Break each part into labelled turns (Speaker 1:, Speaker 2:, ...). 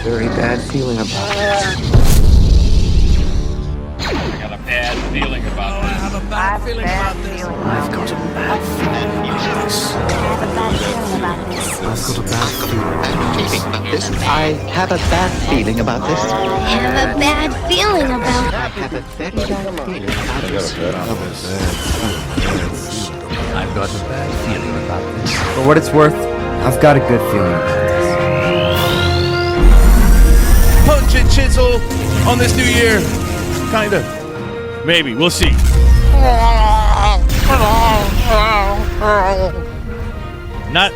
Speaker 1: very bad feeling about this.
Speaker 2: I got a bad feeling about this.
Speaker 3: I have a bad feeling about this.
Speaker 1: I've got a bad feeling about this. I've got a bad feeling about this.
Speaker 4: I have a bad feeling about this.
Speaker 1: I have a very bad feeling about this. I've got a bad feeling about this.
Speaker 5: For what it's worth, I've got a good feeling about this.
Speaker 6: Punch and chisel on this new year. Kinda.
Speaker 2: Maybe. We'll see. Not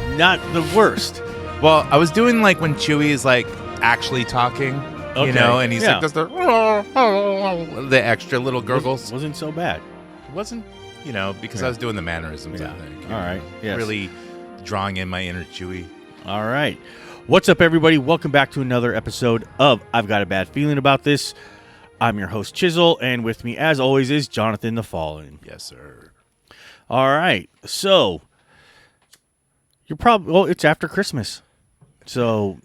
Speaker 2: the worst.
Speaker 6: Well, I was doing like when Chewie is like actually talking,
Speaker 2: Okay.
Speaker 6: you know, and he's
Speaker 2: Yeah.
Speaker 6: like does the extra little gurgles.
Speaker 2: Wasn't so bad.
Speaker 6: It wasn't, you know, because I was doing the mannerisms, I think.
Speaker 2: All right. Yes.
Speaker 6: Really drawing in my inner Chewie.
Speaker 2: All right. What's up, everybody? Welcome back to another episode of I've Got a Bad Feeling About This. I'm your host, Chisel, and with me, as always, is Jonathan the Fallen.
Speaker 6: Yes, sir.
Speaker 2: All right. So, you're probably, well, it's after Christmas. So,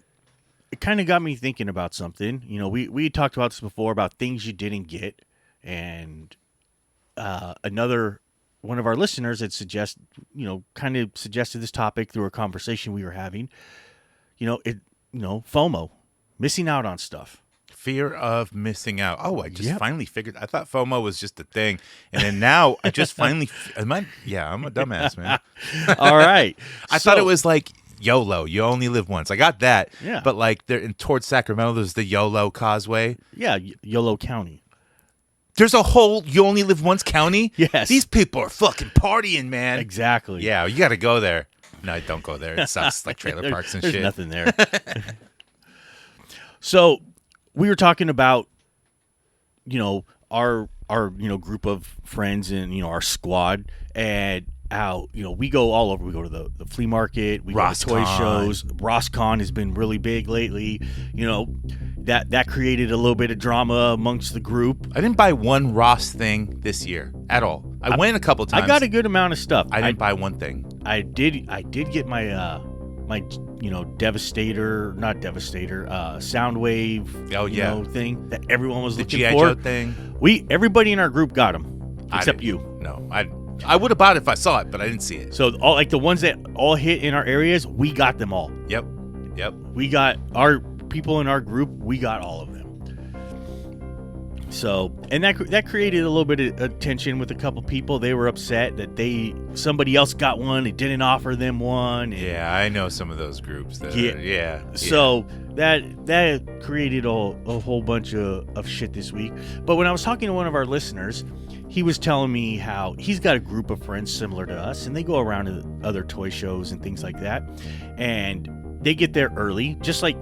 Speaker 2: it kind of got me thinking about something. You know, we talked about this before about things you didn't get. And another one of our listeners had kind of suggested this topic through a conversation we were having. FOMO, missing out on stuff.
Speaker 6: Fear of missing out. Oh, I just finally figured. I thought FOMO was just a thing, and then now I just finally. I'm a dumbass, man.
Speaker 2: All right.
Speaker 6: I thought it was like YOLO. You only live once. I got that.
Speaker 2: Yeah.
Speaker 6: But like towards Sacramento, there's the YOLO Causeway.
Speaker 2: Yeah, YOLO County.
Speaker 6: There's a whole you only live once county.
Speaker 2: Yes.
Speaker 6: These people are fucking partying, man.
Speaker 2: Exactly.
Speaker 6: Yeah, you got to go there. No, don't go there. It sucks. Like trailer parks and
Speaker 2: There's
Speaker 6: shit.
Speaker 2: nothing there. So we were talking about, our group of friends and, our squad, and how, we go all over. We go to the flea market. We go to toy shows. RossCon has been really big lately. That created a little bit of drama amongst the group.
Speaker 6: I didn't buy one Ross thing this year at all. I went a couple times.
Speaker 2: I got a good amount of stuff.
Speaker 6: I didn't buy one thing.
Speaker 2: I did get my Soundwave thing that everyone was looking
Speaker 6: G.I.
Speaker 2: for.
Speaker 6: Joe thing.
Speaker 2: Everybody in our group got them except you.
Speaker 6: No, I would have bought it if I saw it, but I didn't see it.
Speaker 2: So all the ones that all hit in our areas, we got them all.
Speaker 6: Yep.
Speaker 2: We got our people in our group. We got all of them. So, and that created a little bit of tension with a couple people. They were upset that somebody else got one. It didn't offer them one.
Speaker 6: Yeah, I know some of those groups.
Speaker 2: So that created a whole bunch of shit this week. But when I was talking to one of our listeners, he was telling me how he's got a group of friends similar to us, and they go around to other toy shows and things like that, and they get there early, just like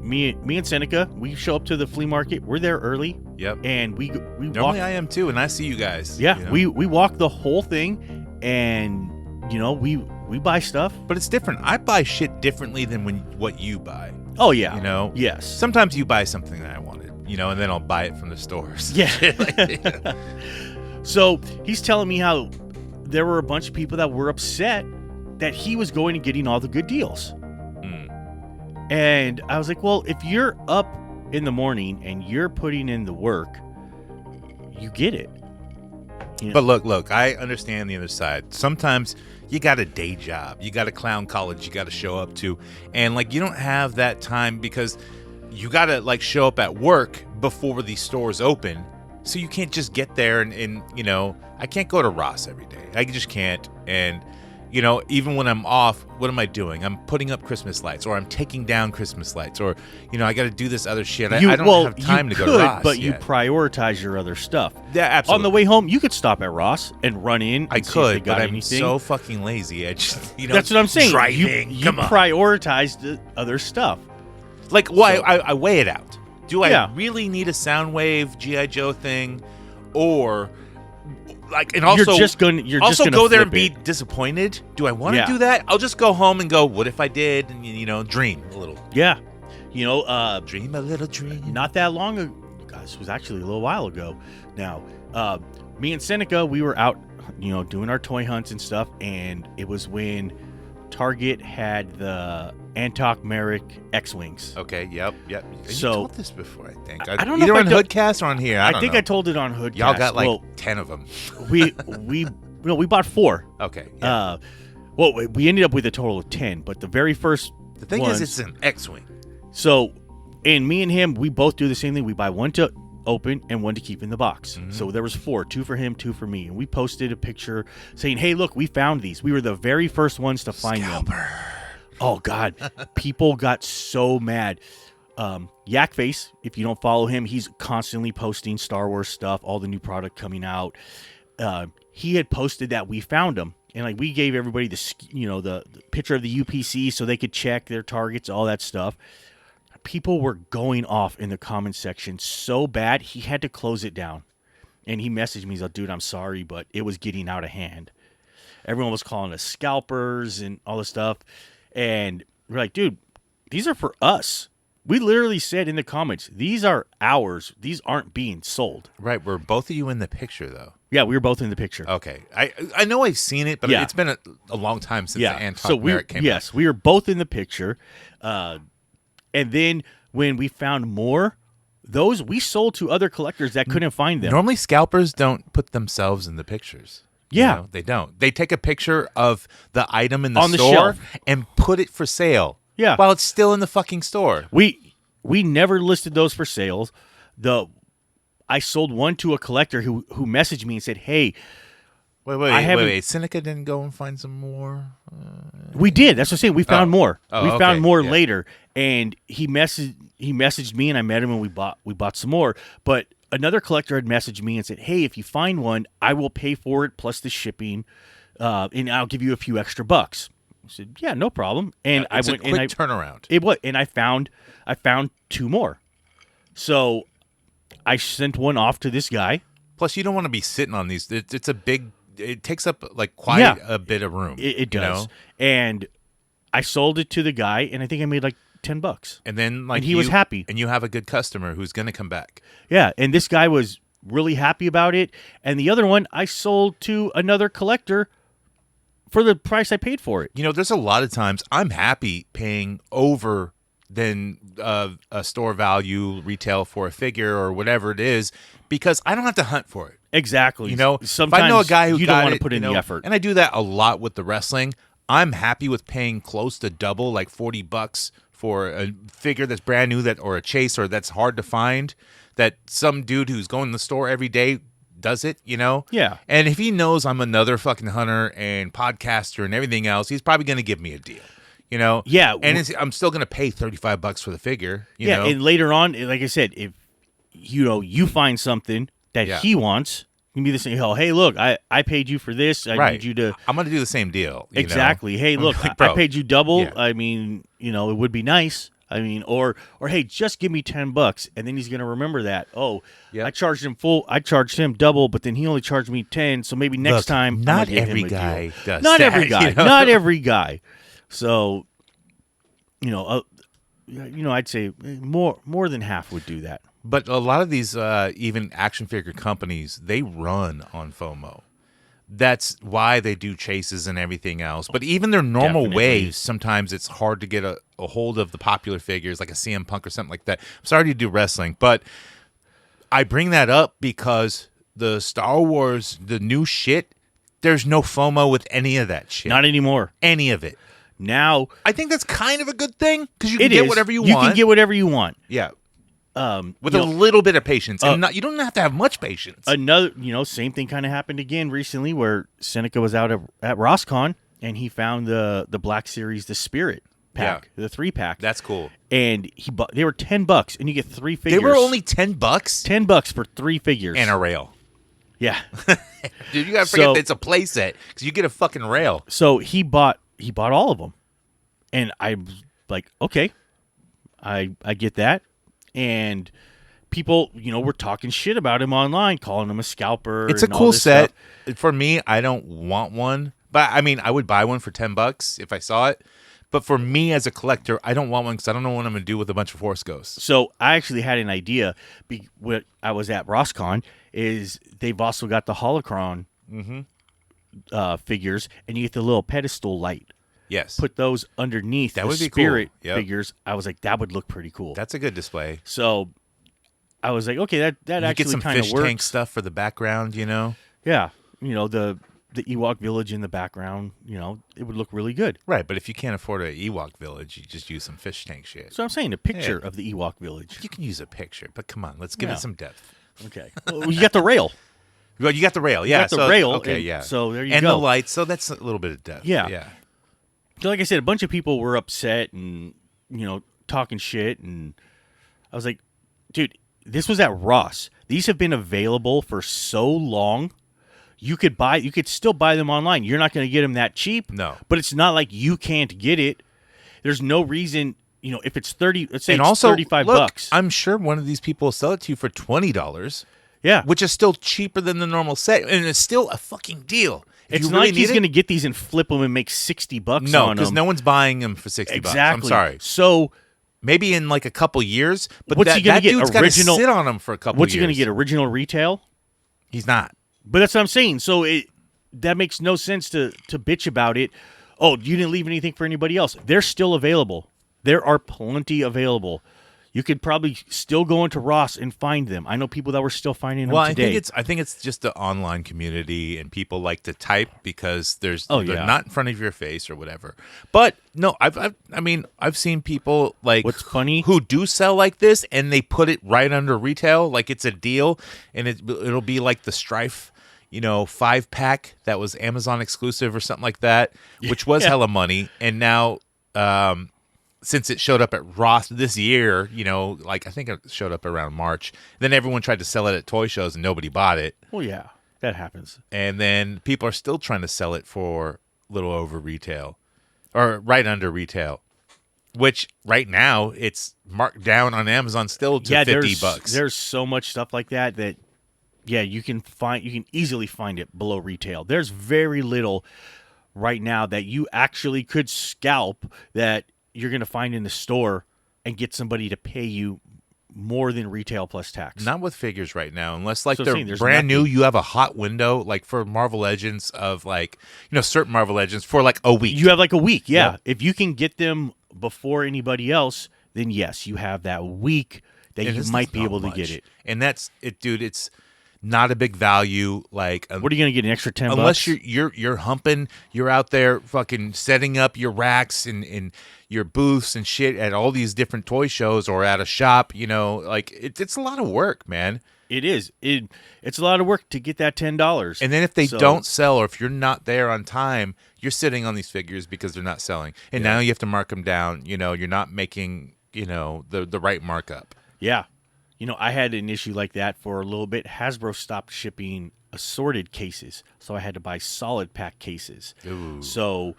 Speaker 2: me and Seneca. We show up to the flea market. We're there early.
Speaker 6: Yep.
Speaker 2: And we
Speaker 6: normally
Speaker 2: walk.
Speaker 6: I am too, and I see you guys.
Speaker 2: Yeah. We walk the whole thing, and we buy stuff.
Speaker 6: But it's different. I buy shit differently than what you buy.
Speaker 2: Oh yeah. Yes.
Speaker 6: Sometimes you buy something that I wanted, and then I'll buy it from the stores.
Speaker 2: Yeah. So he's telling me how there were a bunch of people that were upset that he was going and getting all the good deals. And I was like, well, if you're up in the morning and you're putting in the work, you get it.
Speaker 6: But look, I understand the other side. Sometimes you got a day job. You got a clown college you got to show up to. And you don't have that time because you got to show up at work before these stores open. So you can't just get there and I can't go to Ross every day. I just can't. And even when I'm off, what am I doing? I'm putting up Christmas lights, or I'm taking down Christmas lights, or, I got to do this other shit. I don't have time to go to Ross.
Speaker 2: But
Speaker 6: yet.
Speaker 2: you prioritize your other stuff.
Speaker 6: Yeah, absolutely.
Speaker 2: On the way home, you could stop at Ross and run in.
Speaker 6: I
Speaker 2: and see if they
Speaker 6: could,
Speaker 2: got
Speaker 6: but I'm
Speaker 2: anything.
Speaker 6: so fucking lazy. I just,
Speaker 2: That's what I'm saying.
Speaker 6: Driving.
Speaker 2: You prioritize the other stuff.
Speaker 6: I weigh it out. Do I really need a Soundwave G.I. Joe thing, or? And also,
Speaker 2: you're just gonna
Speaker 6: go there and
Speaker 2: flip
Speaker 6: be disappointed. Do I want to
Speaker 2: Yeah.
Speaker 6: do that? I'll just go home and go, what if I did? And dream a little.
Speaker 2: Yeah,
Speaker 6: Dream a little dream.
Speaker 2: not that long ago. God, this was actually a little while ago. Now, me and Seneca, we were out, doing our toy hunts and stuff, and it was when Target had the Antok Merrick X-Wings.
Speaker 6: Okay, yep. You
Speaker 2: So-
Speaker 6: told this before, I think.
Speaker 2: I don't know
Speaker 6: Either
Speaker 2: if I
Speaker 6: on
Speaker 2: don't-
Speaker 6: Hoodcast or on here. I
Speaker 2: think
Speaker 6: know.
Speaker 2: I told it on Hoodcast.
Speaker 6: Y'all got like
Speaker 2: well,
Speaker 6: 10 of them.
Speaker 2: we bought 4.
Speaker 6: Okay. Yeah.
Speaker 2: We ended up with a total of 10, but the very first
Speaker 6: The thing
Speaker 2: ones,
Speaker 6: is, it's an X-Wing.
Speaker 2: So, and me and him, we both do the same thing. We buy one to open and one to keep in the box.
Speaker 6: Mm-hmm.
Speaker 2: So there was 4, 2 for him, 2 for me. And we posted a picture saying, hey, look, we found these. We were the very first ones to find them. Oh, God. People got so mad. Yakface, if you don't follow him, he's constantly posting Star Wars stuff, all the new product coming out. He had posted that we found them. And like we gave everybody the picture of the UPC so they could check their targets, all that stuff. People were going off in the comment section so bad he had to close it down. And he messaged me, he's like, dude, I'm sorry, but it was getting out of hand. Everyone was calling us scalpers and all this stuff. And we're like, dude, these are for us. We literally said in the comments, these are ours. These aren't being sold.
Speaker 6: Right. Were both of you in the picture, though?
Speaker 2: Yeah, we were both in the picture.
Speaker 6: Okay. I know I've seen it, but
Speaker 2: Yeah.
Speaker 6: it's been a long time since the Antok
Speaker 2: so
Speaker 6: Merrick came out.
Speaker 2: Yes, we were both in the picture. And then when we found more, those we sold to other collectors that couldn't find them.
Speaker 6: Normally, scalpers don't put themselves in the pictures.
Speaker 2: Yeah.
Speaker 6: They don't. They take a picture of the item in the
Speaker 2: On the
Speaker 6: store
Speaker 2: shelf.
Speaker 6: and put it for sale.
Speaker 2: Yeah.
Speaker 6: While it's still in the fucking store.
Speaker 2: We never listed those for sales. I sold one to a collector who messaged me and said, "Hey,
Speaker 6: Wait. Seneca didn't go and find some more?
Speaker 2: we did. That's what I'm saying. We found more.
Speaker 6: Oh,
Speaker 2: we
Speaker 6: okay.
Speaker 2: found more
Speaker 6: Yeah.
Speaker 2: later." And he messaged me, and I met him, and we bought some more. But another collector had messaged me and said, "Hey, if you find one, I will pay for it plus the shipping, and I'll give you a few extra bucks." I said, "Yeah, no problem." And
Speaker 6: It's
Speaker 2: I went
Speaker 6: a quick
Speaker 2: and
Speaker 6: turnaround.
Speaker 2: it was, and I found 2 more. So I sent one off to this guy.
Speaker 6: Plus, you don't want to be sitting on these. It's a big. It takes up like quite a bit of room.
Speaker 2: It
Speaker 6: you
Speaker 2: does.
Speaker 6: know?
Speaker 2: And I sold it to the guy, and I think I made like $10.
Speaker 6: And then like
Speaker 2: And he was happy.
Speaker 6: And you have a good customer who's going to come back.
Speaker 2: Yeah, and this guy was really happy about it. And the other one I sold to another collector for the price I paid for it.
Speaker 6: You know, there's a lot of times I'm happy paying over than a store value retail for a figure or whatever it is because I don't have to hunt for it.
Speaker 2: Exactly.
Speaker 6: You know,
Speaker 2: sometimes
Speaker 6: if I know a guy who
Speaker 2: you
Speaker 6: got
Speaker 2: don't want
Speaker 6: it,
Speaker 2: to put in
Speaker 6: you
Speaker 2: the
Speaker 6: know,
Speaker 2: effort.
Speaker 6: and I do that a lot with the wrestling. I'm happy with paying close to double, like $40 for a figure that's brand new or a chase or that's hard to find. That some dude who's going to the store every day does it, you know?
Speaker 2: Yeah.
Speaker 6: And if he knows I'm another fucking hunter and podcaster and everything else, he's probably going to give me a deal. You know?
Speaker 2: Yeah.
Speaker 6: And I'm still going to pay $35 for the figure. You know?
Speaker 2: And later on, like I said, if you find something that he wants, you can be the same. Oh, hey, look, I paid you for this. I need you to.
Speaker 6: I'm going to do the same deal. You
Speaker 2: Exactly.
Speaker 6: know?
Speaker 2: Hey, look,
Speaker 6: Like,
Speaker 2: I
Speaker 6: bro,
Speaker 2: paid you double.
Speaker 6: yeah.
Speaker 2: I mean, it would be nice. I mean, or hey, just give me $10, and then he's gonna remember that. Oh,
Speaker 6: Yep.
Speaker 2: I charged him full. I charged him double, but then he only charged me 10. So maybe next
Speaker 6: Look,
Speaker 2: time, I'm
Speaker 6: not
Speaker 2: gonna give
Speaker 6: every
Speaker 2: him a
Speaker 6: guy
Speaker 2: deal.
Speaker 6: does
Speaker 2: Not
Speaker 6: that,
Speaker 2: every guy.
Speaker 6: you know?
Speaker 2: Not every guy. So, I'd say more than half would do that.
Speaker 6: But a lot of these even action figure companies, they run on FOMO. That's why they do chases and everything else. But even their normal
Speaker 2: Definitely.
Speaker 6: waves, sometimes it's hard to get a hold of the popular figures like a CM Punk or something like that. I'm sorry to do wrestling, but I bring that up because the Star Wars, the new shit, there's no FOMO with any of that shit.
Speaker 2: Not anymore.
Speaker 6: any of it.
Speaker 2: Now
Speaker 6: I think that's kind of a good thing because you can
Speaker 2: it
Speaker 6: get
Speaker 2: is.
Speaker 6: whatever you
Speaker 2: You
Speaker 6: want.
Speaker 2: can get whatever you want.
Speaker 6: yeah, with
Speaker 2: you
Speaker 6: a
Speaker 2: know,
Speaker 6: little bit of patience. And you don't have to have much patience.
Speaker 2: Another, same thing kind of happened again recently where Seneca was out at RossCon and he found the Black Series, the Spirit pack, the 3-pack.
Speaker 6: That's cool.
Speaker 2: And they were $10 and you get 3 figures.
Speaker 6: They were only $10
Speaker 2: $10 for 3 figures.
Speaker 6: and a rail.
Speaker 2: Yeah.
Speaker 6: Dude, you gotta forget
Speaker 2: So-
Speaker 6: it's a play set because you get a fucking rail.
Speaker 2: So he bought all of them. And I was like, okay, I get that. And people, were talking shit about him online, calling him a scalper.
Speaker 6: It's a
Speaker 2: and all
Speaker 6: cool
Speaker 2: this
Speaker 6: set.
Speaker 2: stuff.
Speaker 6: For me, I don't want one, but I mean, I would buy one for $10 if I saw it. But for me as a collector, I don't want one because I don't know what I'm gonna do with a bunch of Force Ghosts.
Speaker 2: So I actually had an idea. When I was at RossCon, is they've also got the holocron figures, and you get the little pedestal light.
Speaker 6: Yes.
Speaker 2: put those underneath
Speaker 6: That
Speaker 2: the
Speaker 6: would be
Speaker 2: spirit
Speaker 6: cool. Yep.
Speaker 2: figures, I was like, that would look pretty cool.
Speaker 6: That's a good display.
Speaker 2: So I was like, okay, that
Speaker 6: You
Speaker 2: actually
Speaker 6: get some
Speaker 2: kind of
Speaker 6: fish
Speaker 2: works.
Speaker 6: tank stuff for the background,
Speaker 2: Yeah, the Ewok village in the background, it would look really good.
Speaker 6: Right, but if you can't afford an Ewok village, you just use some fish tank shit.
Speaker 2: So I'm saying a picture of the Ewok village.
Speaker 6: You can use a picture, but come on, let's give it some depth.
Speaker 2: Okay. Well, you got the rail.
Speaker 6: Well, you got the rail, yeah.
Speaker 2: You got the rail.
Speaker 6: Okay,
Speaker 2: and
Speaker 6: yeah.
Speaker 2: So there you
Speaker 6: and
Speaker 2: go.
Speaker 6: the lights, so that's a little bit of depth.
Speaker 2: Yeah.
Speaker 6: Yeah.
Speaker 2: So like I said, a bunch of people were upset and, talking shit. And I was like, dude, this was at Ross. These have been available for so long. You could still buy them online. You're not going to get them that cheap.
Speaker 6: No.
Speaker 2: But it's not like you can't get it. There's no reason, if it's 30, let's say
Speaker 6: And
Speaker 2: it's
Speaker 6: also,
Speaker 2: $35
Speaker 6: look,
Speaker 2: bucks.
Speaker 6: I'm sure one of these people will sell it to you for $20.
Speaker 2: Yeah.
Speaker 6: Which is still cheaper than the normal set, and it's still a fucking deal. If
Speaker 2: It's
Speaker 6: you
Speaker 2: not
Speaker 6: really
Speaker 2: like he's
Speaker 6: need it-
Speaker 2: going to get these and flip them and make $60
Speaker 6: No,
Speaker 2: on them.
Speaker 6: because no one's buying them for $60.
Speaker 2: Exactly.
Speaker 6: I'm sorry.
Speaker 2: So
Speaker 6: Maybe in like a couple years, but
Speaker 2: What's he gonna
Speaker 6: that
Speaker 2: get,
Speaker 6: dude's got to
Speaker 2: original-
Speaker 6: sit on them for a couple
Speaker 2: what's
Speaker 6: years.
Speaker 2: he going to get? Original retail?
Speaker 6: He's not.
Speaker 2: But that's what I'm saying. So that makes no sense to bitch about it. Oh, you didn't leave anything for anybody else. They're still available. There are plenty available. You could probably still go into Ross and find them. I know people that were still finding them
Speaker 6: Well,
Speaker 2: today.
Speaker 6: I think it's just the online community, and people like to type because they're
Speaker 2: yeah.
Speaker 6: not in front of your face or whatever. But no, I've seen people like
Speaker 2: What's funny?
Speaker 6: who do sell like this, and they put it right under retail, like it's a deal, and it'll be like the Strife 5-pack that was Amazon exclusive or something like that, which was hella money, and now. Since it showed up at Ross this year, I think it showed up around March. Then everyone tried to sell it at toy shows and nobody bought it.
Speaker 2: Well, yeah, that happens.
Speaker 6: And then people are still trying to sell it for a little over retail or right under retail, which right now it's marked down on Amazon still to $50.
Speaker 2: There's so much stuff like that you can easily find it below retail. There's very little right now that you actually could scalp that you're going to find in the store and get somebody to pay you more than retail plus tax.
Speaker 6: Not with figures right now, unless like
Speaker 2: So I'm
Speaker 6: they're
Speaker 2: saying there's
Speaker 6: brand new.
Speaker 2: nothing.
Speaker 6: You have a hot window, like for Marvel Legends of certain Marvel Legends for like a week.
Speaker 2: You have like a week, yeah.
Speaker 6: Yep.
Speaker 2: If you can get them before anybody else, then yes, you have that week that
Speaker 6: And
Speaker 2: you
Speaker 6: it's
Speaker 2: might be
Speaker 6: not
Speaker 2: able to
Speaker 6: much.
Speaker 2: get it.
Speaker 6: And that's it, dude. It's not a big value. Like,
Speaker 2: What are you going to get, an extra $10?
Speaker 6: unless you're humping, you're out there fucking setting up your racks and your booths and shit at all these different toy shows or at a shop. It's a lot of work, man.
Speaker 2: It is. It's a lot of work to get that $10.
Speaker 6: And then if they don't sell, or if you're not there on time, you're sitting on these figures because they're not selling. And now you have to mark them down. You're not making the right markup.
Speaker 2: Yeah. I had an issue like that for a little bit. Hasbro stopped shipping assorted cases, so I had to buy solid pack cases.
Speaker 6: Ooh.
Speaker 2: So,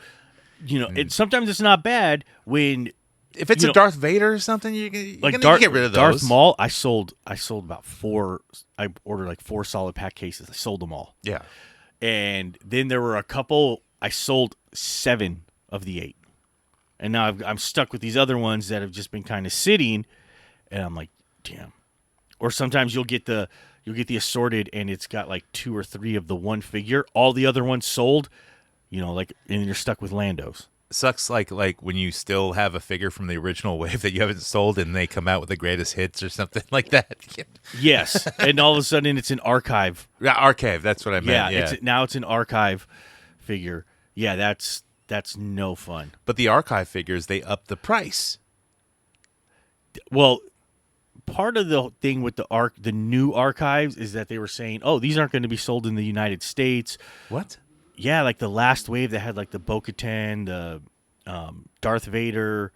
Speaker 2: sometimes it's not bad when
Speaker 6: If it's a Darth Vader or something, you're gonna get rid of those.
Speaker 2: Darth Maul, I sold about 4. I ordered like 4 solid pack cases. I sold them all.
Speaker 6: Yeah.
Speaker 2: And then there were a couple. I sold 7 of the 8, and now I'm stuck with these other ones that have just been kind of sitting, and I'm like, damn. Or sometimes you'll get the assorted, and it's got like 2 or 3 of the one figure. All the other ones sold, and you're stuck with Landos.
Speaker 6: Sucks like when you still have a figure from the original wave that you haven't sold, and they come out with the greatest hits or something like that.
Speaker 2: Yes, and all of a sudden it's an archive.
Speaker 6: Yeah, archive. That's what I meant. Yeah.
Speaker 2: Now it's an archive figure. Yeah, that's no fun.
Speaker 6: But the archive figures, they up the price.
Speaker 2: Well, part of the thing with the new archives is that they were saying, "Oh, these aren't going to be sold in the United States."
Speaker 6: What?
Speaker 2: Yeah, like the last wave that had like the Bo-Katan, the Darth Vader,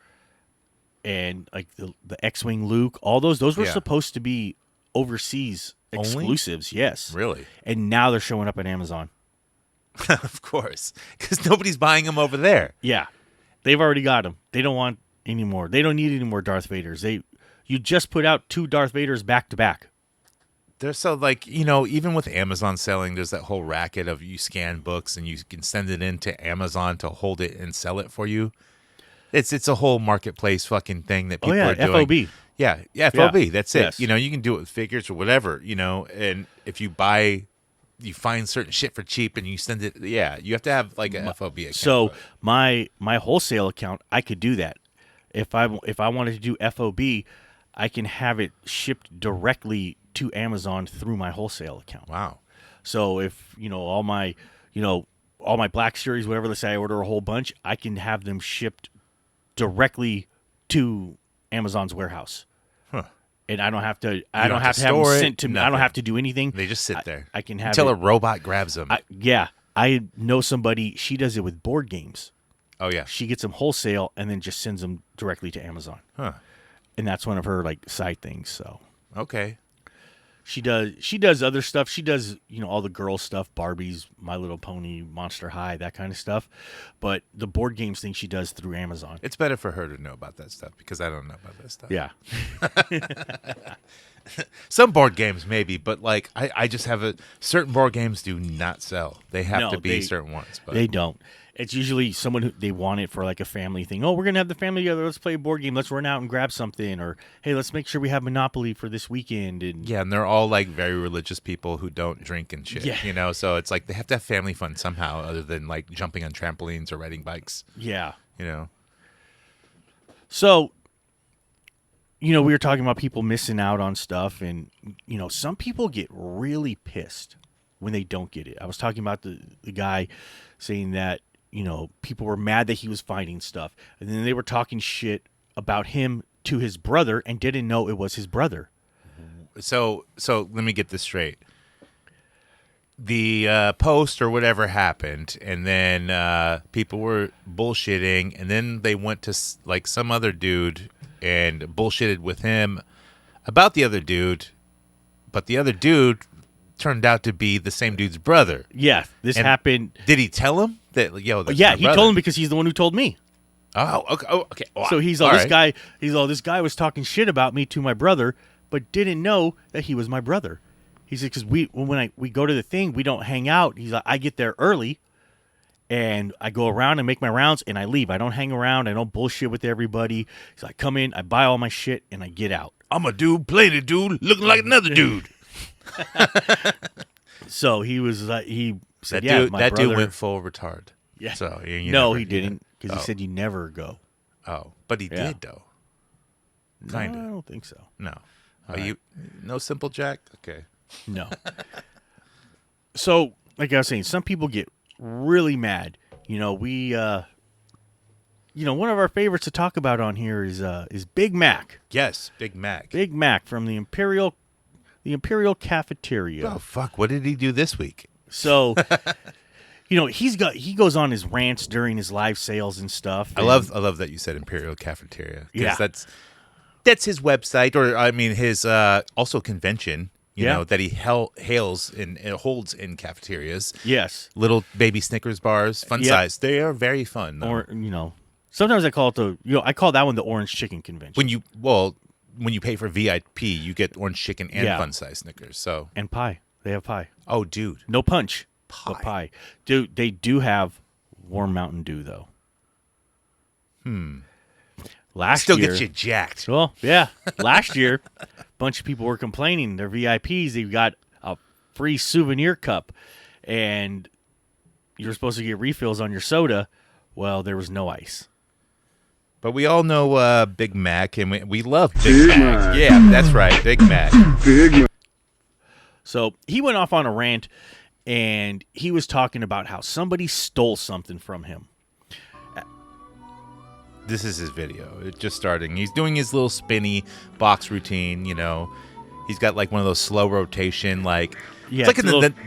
Speaker 2: and like the X-wing Luke. All those were supposed to be overseas exclusives. Yes,
Speaker 6: Really?
Speaker 2: And now they're showing up on Amazon.
Speaker 6: Of course, because nobody's buying them over there.
Speaker 2: Yeah, they've already got them. They don't want any more. They don't need any more Darth Vaders. You just put out 2 Darth Vaders back to back.
Speaker 6: They're so even with Amazon selling, there's that whole racket of you scan books and you can send it into Amazon to hold it and sell it for you. It's a whole marketplace fucking thing that people are doing.
Speaker 2: FOB.
Speaker 6: Yeah, FOB. That's it.
Speaker 2: Yes.
Speaker 6: You can do it with figures or whatever. And if you buy you find certain shit for cheap and you send it. Yeah, you have to have like a FOB account.
Speaker 2: So my wholesale account, I could do that. If I wanted to do FOB, I can have it shipped directly to Amazon through my wholesale account.
Speaker 6: Wow.
Speaker 2: So if all my Black Series, whatever, let's say I order a whole bunch, I can have them shipped directly to Amazon's warehouse.
Speaker 6: Huh.
Speaker 2: And I don't have to.
Speaker 6: I
Speaker 2: don't have to have them sent to me. I don't have to do anything.
Speaker 6: They just sit there.
Speaker 2: I can have
Speaker 6: until
Speaker 2: it.
Speaker 6: a robot grabs them.
Speaker 2: I know somebody. She does it with board games.
Speaker 6: Oh yeah.
Speaker 2: She gets them wholesale and then just sends them directly to Amazon.
Speaker 6: Huh.
Speaker 2: And that's one of her like side things. So
Speaker 6: okay.
Speaker 2: She does other stuff. She does, all the girl stuff, Barbies, My Little Pony, Monster High, that kind of stuff. But the board games thing she does through Amazon.
Speaker 6: It's better for her to know about that stuff because I don't know about that stuff.
Speaker 2: Yeah.
Speaker 6: Some board games maybe, but like I just have certain board games do not sell. They have to be certain ones. But
Speaker 2: they don't. It's usually someone who they want it for like a family thing. Oh, we're going to have the family together. Let's play a board game. Let's run out and grab something. Or, hey, let's make sure we have Monopoly for this weekend. And
Speaker 6: yeah, and they're all like very religious people who don't drink and shit.
Speaker 2: Yeah.
Speaker 6: So it's like they have to have family fun somehow other than like jumping on trampolines or riding bikes.
Speaker 2: Yeah. So, we were talking about people missing out on stuff. And, some people get really pissed when they don't get it. I was talking about the guy saying that, people were mad that he was finding stuff. And then they were talking shit about him to his brother and didn't know it was his brother.
Speaker 6: So let me get this straight. The post or whatever happened, and then people were bullshitting, and then they went to like some other dude and bullshitted with him about the other dude, but the other dude turned out to be the same dude's brother.
Speaker 2: Yeah, this happened.
Speaker 6: Did he tell him that?
Speaker 2: Yeah, he told him because he's the one who told me.
Speaker 6: Oh, okay. Oh, okay. Wow.
Speaker 2: So he's all, this guy was talking shit about me to my brother, but didn't know that he was my brother. He said, because when we go to the thing, we don't hang out. He's like, I get there early, and I go around and make my rounds, and I leave. I don't hang around. I don't bullshit with everybody. He's like, I come in, I buy all my shit, and I get out.
Speaker 6: I'm a dude, playing a dude, looking like another dude.
Speaker 2: So he was like, he said,
Speaker 6: that dude went full retard.
Speaker 2: Yeah.
Speaker 6: So
Speaker 2: he didn't, because he said you never go.
Speaker 6: Oh, but he did though. Kind of.
Speaker 2: No, I don't think so.
Speaker 6: No. No Simple Jack? Okay.
Speaker 2: No. So, like I was saying, some people get really mad. We one of our favorites to talk about on here is Big Mac.
Speaker 6: Yes, Big Mac.
Speaker 2: Big Mac from the Imperial Cafeteria.
Speaker 6: Oh fuck! What did he do this week?
Speaker 2: So, he goes on his rants during his live sales and stuff.
Speaker 6: I love that you said Imperial Cafeteria.
Speaker 2: Yeah,
Speaker 6: that's his website, or I mean his also convention. That he hails and holds in cafeterias.
Speaker 2: Yes,
Speaker 6: little baby Snickers bars, fun size. They are very fun. Though.
Speaker 2: Or sometimes I call it I call that one the Orange Chicken Convention.
Speaker 6: When you pay for VIP, you get orange chicken and fun size Snickers. So
Speaker 2: and pie. They have pie.
Speaker 6: Oh, dude,
Speaker 2: no punch. But pie. Dude, they do have warm Mountain Dew though. Last year,
Speaker 6: gets you jacked.
Speaker 2: Well, yeah. Last year, a bunch of people were complaining. They're VIPs. They got a free souvenir cup, and you're supposed to get refills on your soda. Well, there was no ice.
Speaker 6: But we all know Big Mac, and we love Big Mac. Yeah, that's right, Big Mac.
Speaker 5: Big Mac.
Speaker 2: So he went off on a rant, and he was talking about how somebody stole something from him.
Speaker 6: This is his video. It's just starting. He's doing his little spinny box routine, He's got like one of those slow rotation, like it's like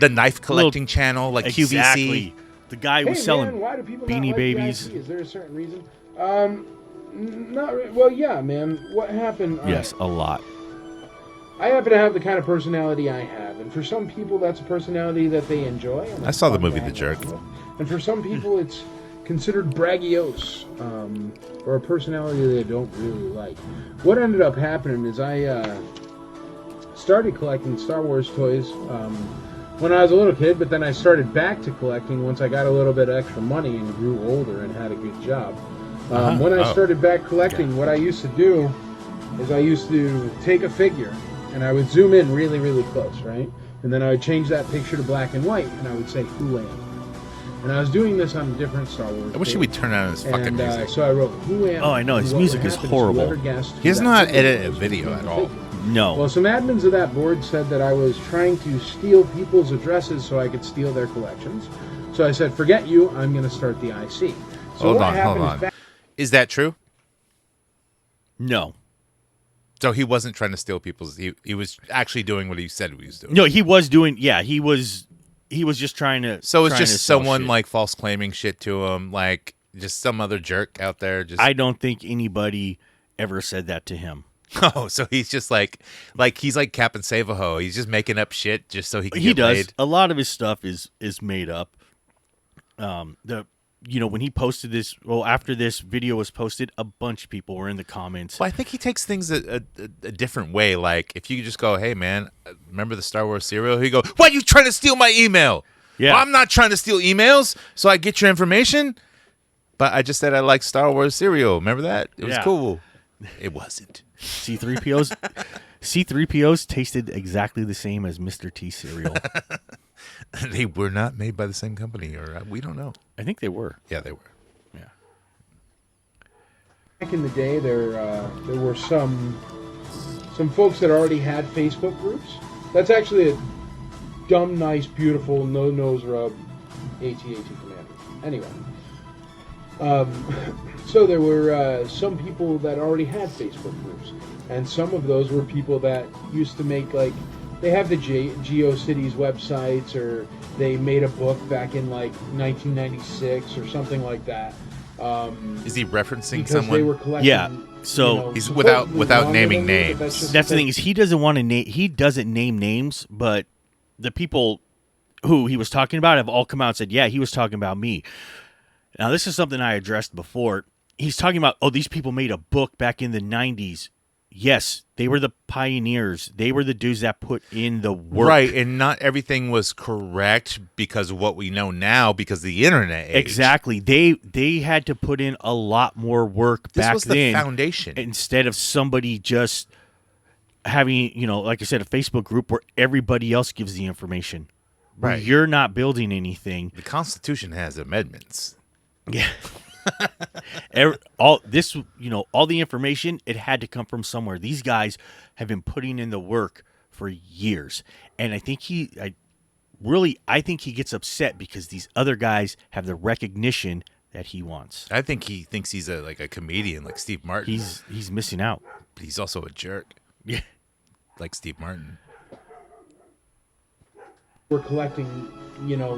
Speaker 6: the knife collecting channel, like
Speaker 2: exactly.
Speaker 6: QVC.
Speaker 2: The guy was selling
Speaker 7: why do people
Speaker 2: Beanie
Speaker 7: not like
Speaker 2: Babies.
Speaker 7: VIP? Is there a certain reason? Well, yeah, man. What happened?
Speaker 2: Yes, a lot.
Speaker 7: I happen to have the kind of personality I have, and for some people, that's a personality that they enjoy. And
Speaker 6: I saw the movie The Jerk.
Speaker 7: And for some people, it's considered braggiose, or a personality they don't really like. What ended up happening is I started collecting Star Wars toys when I was a little kid, but then I started back to collecting once I got a little bit of extra money and grew older and had a good job. When I started back collecting, what I used to do is I used to take a figure and I would zoom in really, really close, right? And then I would change that picture to black and white, and I would say, who am I? And I was doing this on a different Star Wars.
Speaker 6: I wish he would turn on his fucking music.
Speaker 7: So I wrote, who am I?
Speaker 2: Oh, I know, his
Speaker 7: What
Speaker 2: music
Speaker 7: would
Speaker 2: is
Speaker 7: happen
Speaker 2: horrible.
Speaker 7: whoever guessed
Speaker 6: He does
Speaker 7: who
Speaker 6: not
Speaker 7: that
Speaker 6: edit
Speaker 7: figure
Speaker 6: a
Speaker 7: was
Speaker 6: video
Speaker 7: was
Speaker 6: at
Speaker 7: the
Speaker 6: all.
Speaker 7: figure.
Speaker 2: No.
Speaker 7: Well, some admins of that board said that I was trying to steal people's addresses so I could steal their collections. So I said, forget you, I'm going to start the IC. So
Speaker 6: Hold
Speaker 7: what
Speaker 6: on.
Speaker 7: happened is
Speaker 6: Is that true?
Speaker 2: No.
Speaker 6: So he wasn't trying to steal people's. He was actually doing what he said he was doing.
Speaker 2: No, he was doing. Yeah, he was just trying to.
Speaker 6: So it's
Speaker 2: trying to
Speaker 6: just
Speaker 2: sell
Speaker 6: someone
Speaker 2: shit.
Speaker 6: like false claiming shit to him, like just some other jerk out there. Just
Speaker 2: I don't think anybody ever said that to him.
Speaker 6: oh, so he's just like he's like Captain Save-A-Ho. He's just making up shit just so he can
Speaker 2: He
Speaker 6: get
Speaker 2: does.
Speaker 6: laid.
Speaker 2: A lot of his stuff is made up. When he posted this, well, after this video was posted, a bunch of people were in the comments.
Speaker 6: Well, I think he takes things a different way. Like if you just go, "Hey, man, remember the Star Wars cereal?" He go, "Why are you trying to steal my email?"
Speaker 2: Yeah.
Speaker 6: Well, I'm not trying to steal emails, so I get your information. But I just said I like Star Wars cereal. Remember that? It was
Speaker 2: Yeah.
Speaker 6: cool. It wasn't.
Speaker 2: C3POs tasted exactly the same as Mr. T cereal.
Speaker 6: They were not made by the same company, or we don't know.
Speaker 2: I think they were.
Speaker 6: Yeah, they were.
Speaker 2: Yeah.
Speaker 7: back in the day, there were some folks that already had Facebook groups. That's actually a dumb, nice, beautiful, no-nose rub AT-AT commander. Anyway. So there were some people that already had Facebook groups. And some of those were people that used to make, like, they have the GeoCities websites, or they made a book back in, like, 1996 or something like that.
Speaker 6: Is he referencing
Speaker 7: Because
Speaker 6: someone?
Speaker 7: they were collecting,
Speaker 2: Yeah, so-
Speaker 6: He's
Speaker 7: supposedly
Speaker 6: without
Speaker 7: longer
Speaker 6: naming
Speaker 7: than me, but
Speaker 6: names.
Speaker 7: just
Speaker 2: That's the thing
Speaker 7: because-
Speaker 2: is he doesn't want to name. He doesn't name names, but the people who he was talking about have all come out and said, "Yeah, he was talking about me." Now, this is something I addressed before. He's talking about, oh, these people made a book back in the 90s. Yes, they were the pioneers. They were the dudes that put in the work.
Speaker 6: Right, and not everything was correct because of what we know now because of the internet age.
Speaker 2: Exactly. They had to put in a lot more work
Speaker 6: This
Speaker 2: back
Speaker 6: was the
Speaker 2: then.
Speaker 6: foundation.
Speaker 2: Instead of somebody just having, like I said, a Facebook group where everybody else gives the information. Where
Speaker 6: Right.
Speaker 2: you're not building anything.
Speaker 6: The Constitution has amendments.
Speaker 2: Yeah. All the information, it had to come from somewhere. These guys have been putting in the work for years. And I think I think he gets upset because these other guys have the recognition that he wants.
Speaker 6: I think he thinks he's a comedian like Steve Martin.
Speaker 2: He's missing out.
Speaker 6: But he's also a jerk
Speaker 2: Yeah.
Speaker 6: like Steve Martin.
Speaker 7: were collecting,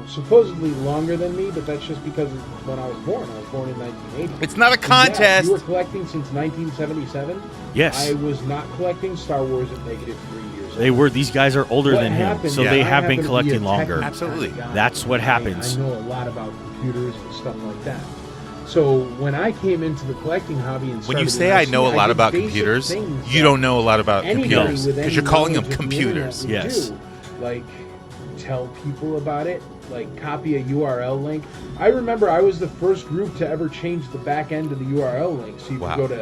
Speaker 7: supposedly longer than me, but that's just because of when I was born. I was born in 1980.
Speaker 6: It's not a
Speaker 7: And yeah,
Speaker 6: contest.
Speaker 7: you were collecting since 1977.
Speaker 2: Yes.
Speaker 7: I was not collecting Star Wars at -3 years.
Speaker 2: They were. These guys are older
Speaker 7: What
Speaker 2: than him,
Speaker 7: happened-
Speaker 2: so
Speaker 7: yeah,
Speaker 2: they
Speaker 7: I
Speaker 2: have
Speaker 7: happen
Speaker 2: been
Speaker 7: to be a
Speaker 2: collecting
Speaker 7: technical
Speaker 2: longer.
Speaker 6: Absolutely.
Speaker 7: guy.
Speaker 2: That's what happens.
Speaker 7: I know a lot about computers and stuff like that. So when I came into the collecting hobby and
Speaker 6: When you
Speaker 7: started
Speaker 6: say
Speaker 7: in
Speaker 6: I
Speaker 7: IC,
Speaker 6: know a lot
Speaker 7: did
Speaker 6: about
Speaker 7: basic
Speaker 6: computers,
Speaker 7: things
Speaker 6: you
Speaker 7: that
Speaker 6: don't know a lot about
Speaker 7: anybody
Speaker 6: computers
Speaker 7: with
Speaker 6: because
Speaker 7: any
Speaker 6: you're calling them
Speaker 7: knowledge of the
Speaker 6: computers.
Speaker 7: internet would
Speaker 2: Yes.
Speaker 7: do. Like, tell people about it, like copy a URL link. I remember I was the first group to ever change the back end of the URL link, so you
Speaker 6: Wow.
Speaker 7: could go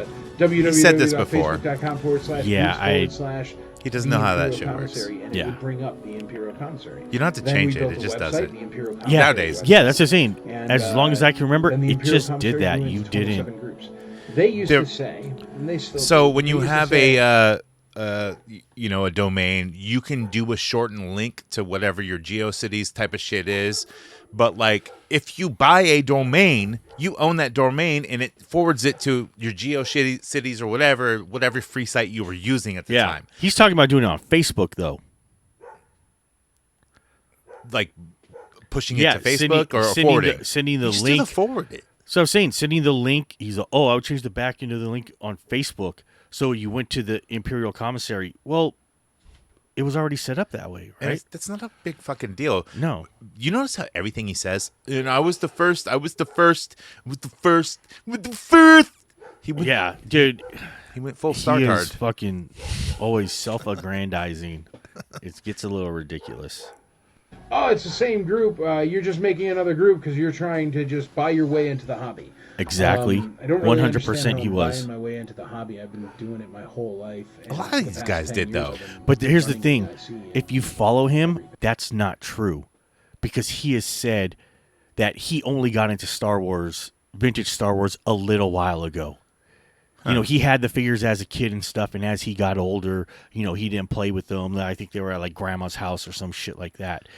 Speaker 7: to
Speaker 6: said this before.
Speaker 7: www.facebook.com/.
Speaker 2: Yeah,
Speaker 6: He doesn't know how that shit works.
Speaker 7: Commissary, and
Speaker 2: Yeah.
Speaker 7: it would bring up the Imperial Commissary.
Speaker 6: You don't have to
Speaker 7: Then
Speaker 6: change
Speaker 7: we
Speaker 6: it.
Speaker 7: built
Speaker 6: It
Speaker 7: a
Speaker 6: just does
Speaker 7: website,
Speaker 6: it.
Speaker 7: the Imperial
Speaker 2: Yeah.
Speaker 7: Commissary
Speaker 6: Nowadays.
Speaker 7: website.
Speaker 2: Yeah, that's the thing.
Speaker 7: And,
Speaker 2: As long as I can remember,
Speaker 7: then the
Speaker 2: it
Speaker 7: Imperial
Speaker 2: just
Speaker 7: Commissary
Speaker 2: did that.
Speaker 7: grew
Speaker 2: You
Speaker 7: into 27
Speaker 2: didn't.
Speaker 7: Groups. They used
Speaker 6: There-
Speaker 7: to say, and they still
Speaker 6: So
Speaker 7: do,
Speaker 6: when
Speaker 7: they
Speaker 6: you
Speaker 7: used to
Speaker 6: have
Speaker 7: say,
Speaker 6: a domain, you can do a shortened link to whatever your GeoCities type of shit is. But like, if you buy a domain, you own that domain, and it forwards it to your GeoCities or whatever free site you were using at the
Speaker 2: Yeah.
Speaker 6: time.
Speaker 2: He's talking about doing it on Facebook, though.
Speaker 6: Like pushing
Speaker 2: Yeah,
Speaker 6: it to Facebook or forwarding.
Speaker 2: sending the
Speaker 6: You just
Speaker 2: link.
Speaker 6: have to forward it.
Speaker 2: So I'm saying sending the link. He's like, I would change the back end of the link on Facebook. So you went to the Imperial Commissary. Well, it was already set up that way,
Speaker 6: And
Speaker 2: right?
Speaker 6: that's not a big fucking deal.
Speaker 2: No.
Speaker 6: You notice how everything he says, and I was the first. He went,
Speaker 2: Yeah, dude.
Speaker 6: he went full
Speaker 2: He
Speaker 6: Star
Speaker 2: is
Speaker 6: Card.
Speaker 2: fucking always self-aggrandizing. It gets a little ridiculous.
Speaker 7: oh, it's the same group. You're just making another group because you're trying to just buy your way into the hobby.
Speaker 2: Exactly.
Speaker 7: I don't really
Speaker 2: 100%
Speaker 7: understand how
Speaker 2: he
Speaker 7: I'm
Speaker 2: was.
Speaker 7: buying my way into the hobby. I've been doing it my whole life. And
Speaker 6: A lot
Speaker 7: for
Speaker 6: of
Speaker 7: the
Speaker 6: these
Speaker 7: past
Speaker 6: guys
Speaker 7: 10
Speaker 6: did,
Speaker 7: years,
Speaker 6: though.
Speaker 7: I've been
Speaker 2: But here's the
Speaker 7: running
Speaker 2: thing.
Speaker 7: IC and
Speaker 2: If you follow him,
Speaker 7: everything.
Speaker 2: that's not true. Because he has said that he only got into Star Wars, vintage Star Wars, a little while ago. You know, he had the figures as a kid and stuff, and as he got older, you know, he didn't play with them. I think they were at like grandma's house or some shit like that.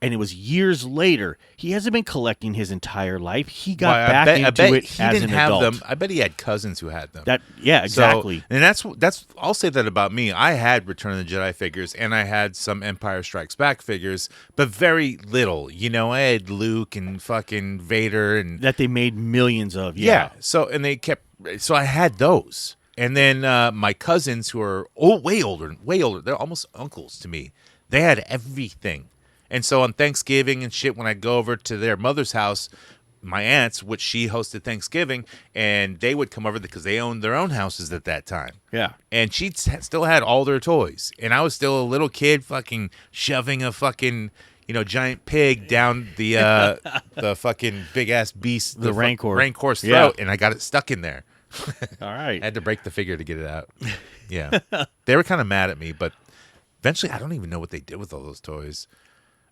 Speaker 2: And it was years later. He hasn't been collecting his entire life. He got
Speaker 6: Why,
Speaker 2: back
Speaker 6: I
Speaker 2: into
Speaker 6: bet
Speaker 2: it
Speaker 6: he
Speaker 2: as
Speaker 6: didn't
Speaker 2: an
Speaker 6: have
Speaker 2: adult.
Speaker 6: them. I bet he had cousins who had them.
Speaker 2: Yeah, exactly.
Speaker 6: So, and that's. I'll say that about me. I had Return of the Jedi figures, and I had some Empire Strikes Back figures, but very little. You know, I had Luke and fucking Vader, and
Speaker 2: That they made millions of.
Speaker 6: yeah. So and they kept. So I had those, and then my cousins who are way older. They're almost uncles to me. They had everything. And so on Thanksgiving and shit, when I go over to their mother's house, my aunt's, which she hosted Thanksgiving, and they would come over because they owned their own houses at that time.
Speaker 2: Yeah.
Speaker 6: And she still had all their toys. And I was still a little kid fucking shoving a fucking, giant pig down the the fucking big-ass beast.
Speaker 2: The
Speaker 6: Rancor's throat,
Speaker 2: Yeah.
Speaker 6: and I got it stuck in there.
Speaker 2: All right.
Speaker 6: I had to break the figure to get it out. Yeah. They were kind of mad at me, but eventually I don't even know what they did with all those toys.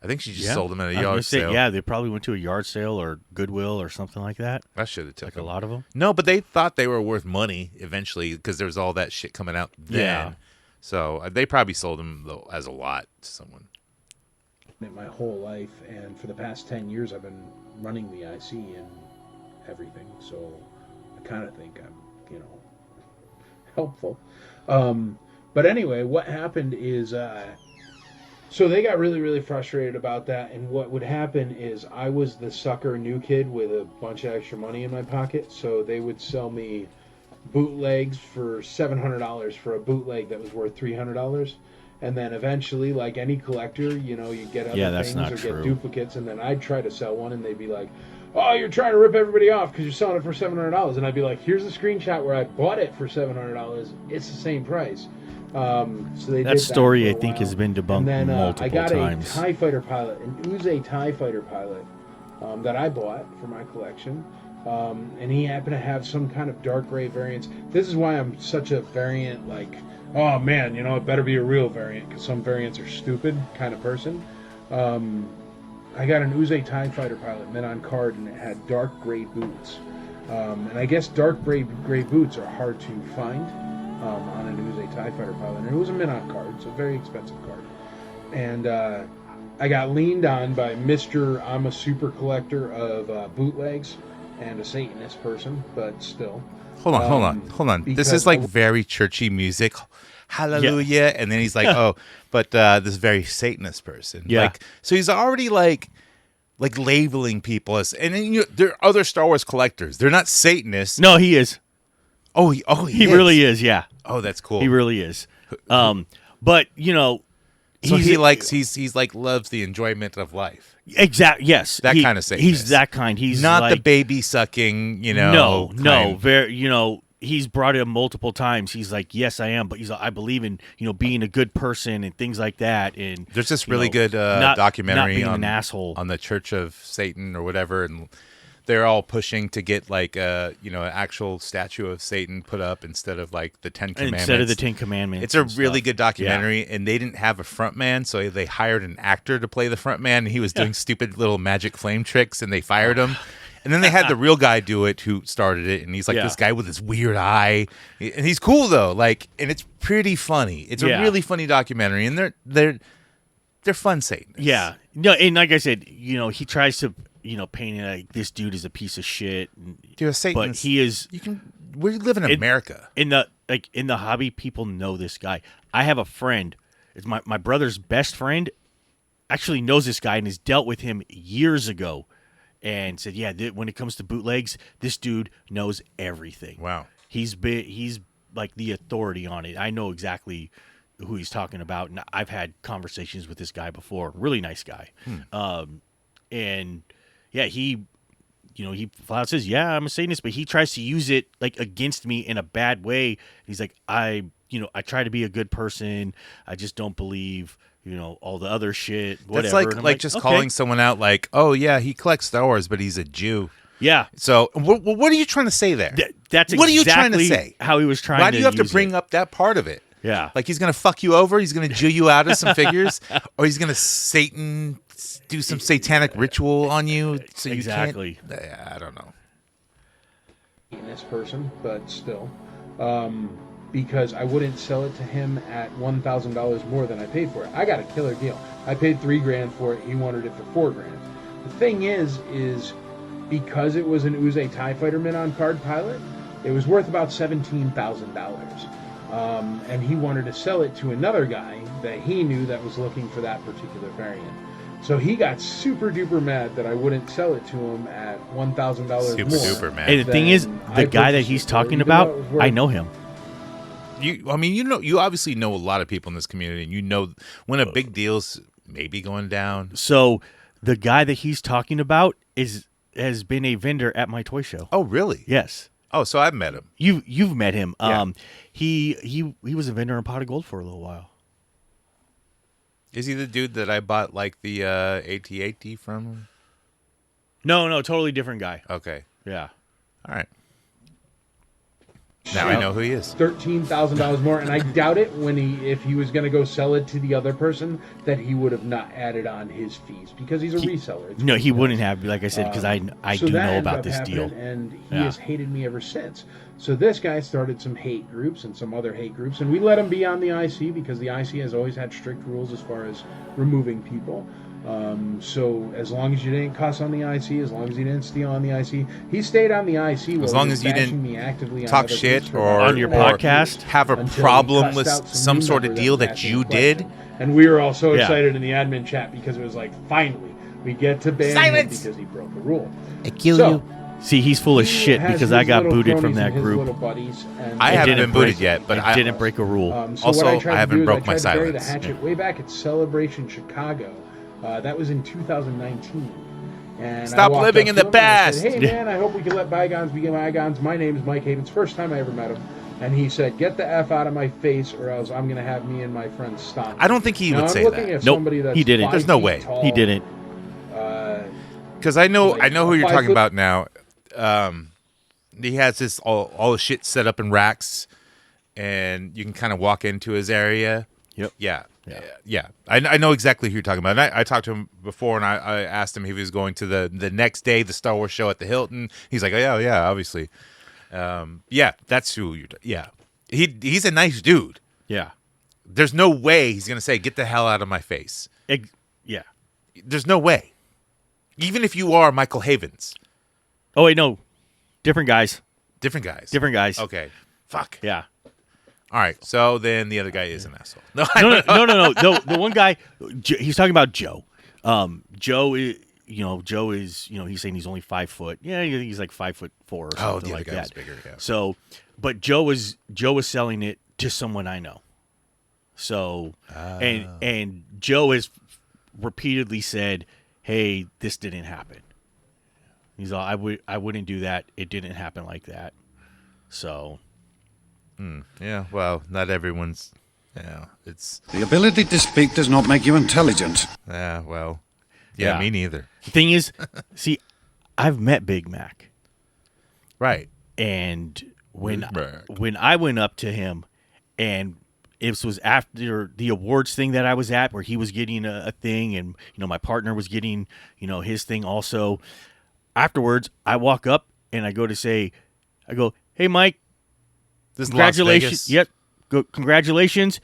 Speaker 6: I think she just sold them at a
Speaker 2: I was gonna
Speaker 6: yard
Speaker 2: say,
Speaker 6: sale.
Speaker 2: yeah, they probably went to a yard sale or Goodwill or something like that.
Speaker 6: I should have took
Speaker 2: Like
Speaker 6: them.
Speaker 2: a lot of them.
Speaker 6: No, but they thought they were worth money eventually because there was all that shit coming out then.
Speaker 2: Yeah.
Speaker 6: So they probably sold them as a lot to someone.
Speaker 7: my whole life, and for the past 10 years I've been running the IC and everything, so I kind of think I'm helpful. But anyway, what happened is so they got really, really frustrated about that, and what would happen is I was the sucker new kid with a bunch of extra money in my pocket, so they would sell me bootlegs for $700 for a bootleg that was worth $300. And then eventually, like any collector, you get other
Speaker 2: that's
Speaker 7: things
Speaker 2: not
Speaker 7: or
Speaker 2: true.
Speaker 7: get duplicates, and then I'd try to sell one, and they'd be like, "Oh, you're trying to rip everybody off because you're selling it for $700." And I'd be like, "Here's a screenshot where I bought it for $700. It's the same price." So they did
Speaker 2: That story,
Speaker 7: for
Speaker 2: I
Speaker 7: a
Speaker 2: think,
Speaker 7: while.
Speaker 2: has been debunked
Speaker 7: And then
Speaker 2: multiple
Speaker 7: I got
Speaker 2: times.
Speaker 7: a TIE fighter pilot, an XIII TIE fighter pilot that I bought for my collection. And he happened to have some kind of dark gray variants. This is why I'm such a variant, like, oh man, it better be a real variant because some variants are stupid kind of person. I got an XIII TIE fighter pilot mint on card, and it had dark gray boots. And I guess dark gray boots are hard to find on an XIII TIE fighter pilot. And it was a mint on card, so a very expensive card. And I got leaned on by Mr. I'm a super collector of bootlegs and a Satanist person, but still.
Speaker 6: Hold on. This
Speaker 7: because
Speaker 6: is like very churchy music. Hallelujah. And then he's like, oh, but this very Satanist person.
Speaker 2: Yeah.
Speaker 6: So he's already like labeling people as, and then there are other Star Wars collectors. They're not Satanists.
Speaker 2: No, he is.
Speaker 6: Oh, he
Speaker 2: He really is. Yeah,
Speaker 6: Oh, that's cool.
Speaker 2: he really is. But
Speaker 6: So he likes, he's like loves the enjoyment of life.
Speaker 2: Yes,
Speaker 6: That kind of Satanist.
Speaker 2: He's that kind. He's
Speaker 6: Not the
Speaker 2: like,
Speaker 6: baby sucking,
Speaker 2: No,
Speaker 6: kind.
Speaker 2: very. He's brought it up multiple times. He's like, yes, I am, but he's like, I believe in being a good person and things like that. And
Speaker 6: There's this really good
Speaker 2: not
Speaker 6: documentary
Speaker 2: being
Speaker 6: on
Speaker 2: an asshole.
Speaker 6: on the Church of Satan or whatever, and they're all pushing to get like an actual statue of Satan put up instead of like the Ten Commandments.
Speaker 2: Instead of the Ten Commandments.
Speaker 6: It's a
Speaker 2: and
Speaker 6: really
Speaker 2: stuff.
Speaker 6: good documentary, and they didn't have a front man, so they hired an actor to play the front man, and he was doing stupid little magic flame tricks, and they fired him. And then they had the real guy do it who started it, and he's like this guy with this weird eye, and he's cool though, and it's pretty funny. It's a really funny documentary, and they're fun Satanists.
Speaker 2: Yeah, no, and like I said, he tries to paint it like this dude is a piece of shit.
Speaker 6: Dude, a Satanist,
Speaker 2: but he is.
Speaker 6: We live in America.
Speaker 2: In the hobby, people know this guy. I have a friend. It's my brother's best friend. Actually knows this guy and has dealt with him years ago, and said, yeah, when it comes to bootlegs, this dude knows everything.
Speaker 6: Wow,
Speaker 2: he's like the authority on it. I know exactly who he's talking about, and I've had conversations with this guy before. Really nice guy, and yeah, he flat out says, yeah, I'm a Satanist, but he tries to use it like against me in a bad way. He's like, I try to be a good person. I just don't believe, all the other shit, whatever.
Speaker 6: That's like just
Speaker 2: okay.
Speaker 6: calling someone out like, oh yeah, he collects Star Wars, but he's a Jew.
Speaker 2: Yeah.
Speaker 6: So what are you trying to say there?
Speaker 2: That's
Speaker 6: what are you trying to
Speaker 2: exactly
Speaker 6: say?
Speaker 2: how he was trying to
Speaker 6: Why do you have to
Speaker 2: use
Speaker 6: bring
Speaker 2: it.
Speaker 6: up that part of it?
Speaker 2: Yeah.
Speaker 6: Like he's going to fuck you over? He's going to Jew you out of some figures? Or he's going to do some satanic ritual on you so you
Speaker 2: Exactly.
Speaker 6: can't? I don't know.
Speaker 7: This person, but still, because I wouldn't sell it to him at $1,000 more than I paid for it. I got a killer deal. I paid $3,000 for it. He wanted it for $4,000. The thing is because it was an Uze TIE Fighter Min on card pilot, it was worth about $17,000. And he wanted to sell it to another guy that he knew that was looking for that particular variant. So he got super duper mad that I wouldn't sell it to him at $1,000 more.
Speaker 6: Super duper mad.
Speaker 2: And the thing is, the guy that he's talking about, I know him.
Speaker 6: You obviously know a lot of people in this community, and you know when a big deal's maybe going down.
Speaker 2: So the guy that he's talking about has been a vendor at my toy show.
Speaker 6: Oh, really?
Speaker 2: Yes.
Speaker 6: Oh, so I've met him.
Speaker 2: You've met him.
Speaker 6: Yeah.
Speaker 2: He was a vendor in Pot of Gold for a little while.
Speaker 6: Is he the dude that I bought like the AT-AT from?
Speaker 2: No, totally different guy.
Speaker 6: Okay.
Speaker 2: Yeah.
Speaker 6: All right. Now I know who he is.
Speaker 7: $13,000 more, and I doubt it if he was going to go sell it to the other person that he would have not added on his fees because he's a reseller. It's
Speaker 2: No, he wouldn't have, like I said, because I
Speaker 7: so
Speaker 2: do
Speaker 7: that
Speaker 2: know
Speaker 7: ended
Speaker 2: about
Speaker 7: up
Speaker 2: this
Speaker 7: happening,
Speaker 2: deal.
Speaker 7: and he has hated me ever since. So this guy started some hate groups and some other hate groups, and we let him be on the IC because the IC has always had strict rules as far as removing people. So as long as you didn't cuss on the IC, as long as you didn't steal on the IC, he stayed on the IC.
Speaker 6: As long as you didn't
Speaker 7: me actively
Speaker 6: talk shit or
Speaker 2: on your podcast,
Speaker 6: have a problem with some sort of deal that you did.
Speaker 7: And we were all so excited in the admin chat because it was like, finally, we get to ban him because he broke a rule.
Speaker 1: I kill
Speaker 7: So,
Speaker 1: you.
Speaker 2: See, he's full of shit because I got booted from that group.
Speaker 6: I haven't been booted yet, but I
Speaker 2: didn't break a rule.
Speaker 7: So
Speaker 6: Also,
Speaker 7: what I tried
Speaker 6: I
Speaker 7: to
Speaker 6: haven't
Speaker 7: do is
Speaker 6: broke
Speaker 7: I
Speaker 6: my
Speaker 7: tried to bury the
Speaker 6: silence.
Speaker 7: hatchet way back at Celebration Chicago. That was in 2019. And
Speaker 6: Stop
Speaker 7: I walked
Speaker 6: living
Speaker 7: up
Speaker 6: in
Speaker 7: to
Speaker 6: the
Speaker 7: him and I
Speaker 6: past.
Speaker 7: said, hey man, I hope we can let bygones be bygones. My name is Mike Havens. First time I ever met him. And he said, get the F out of my face or else I'm going to have me and my friends stomp.
Speaker 6: I don't think he would
Speaker 7: I'm
Speaker 6: say
Speaker 7: looking
Speaker 6: that.
Speaker 7: at
Speaker 2: Nope,
Speaker 7: somebody that's
Speaker 2: he didn't.
Speaker 7: 5
Speaker 6: There's no
Speaker 7: feet
Speaker 6: way.
Speaker 7: tall,
Speaker 2: He didn't.
Speaker 6: Because I know who you're
Speaker 7: 5
Speaker 6: talking
Speaker 7: foot-
Speaker 6: about now. He has this all the shit set up in racks, and you can kind of walk into his area.
Speaker 2: Yep.
Speaker 6: Yeah. I know exactly who you're talking about. And I talked to him before, and I asked him if he was going to the next day, the Star Wars show at the Hilton. He's like, oh, yeah, obviously. Yeah, that's who you're. Yeah, he's a nice dude.
Speaker 2: Yeah.
Speaker 6: There's no way he's gonna say, "Get the hell out of my face."
Speaker 2: Yeah.
Speaker 6: There's no way. Even if you are Michael Havens.
Speaker 2: Oh wait, no, different guys.
Speaker 6: Different guys. Okay. Fuck.
Speaker 2: Yeah.
Speaker 6: All right. So then the other guy is an asshole. No.
Speaker 2: No. The one guy, he's talking about Joe. Joe is, he's saying he's only 5 foot. Yeah, he's like 5'4" or something
Speaker 6: the
Speaker 2: like
Speaker 6: other guy
Speaker 2: that.
Speaker 6: was bigger. Yeah.
Speaker 2: So, but Joe was selling it to someone I know. So, and Joe has repeatedly said, "Hey, this didn't happen." He's all, I wouldn't do that. It didn't happen like that. So,
Speaker 6: Yeah. Well, not everyone's. Yeah. It's.
Speaker 8: The ability to speak does not make you intelligent.
Speaker 6: Yeah. Well. Yeah. Me neither.
Speaker 2: the thing is, see, I've met Big Mac.
Speaker 6: Right.
Speaker 2: And when
Speaker 6: Big Mac.
Speaker 2: when I went up to him, and it was after the awards thing that I was at, where he was getting a thing, and my partner was getting his thing also. Afterwards, I walk up and I go, "Hey, Mike,
Speaker 6: This is Las
Speaker 2: congratulations!"
Speaker 6: Vegas.
Speaker 2: Yep, congratulations.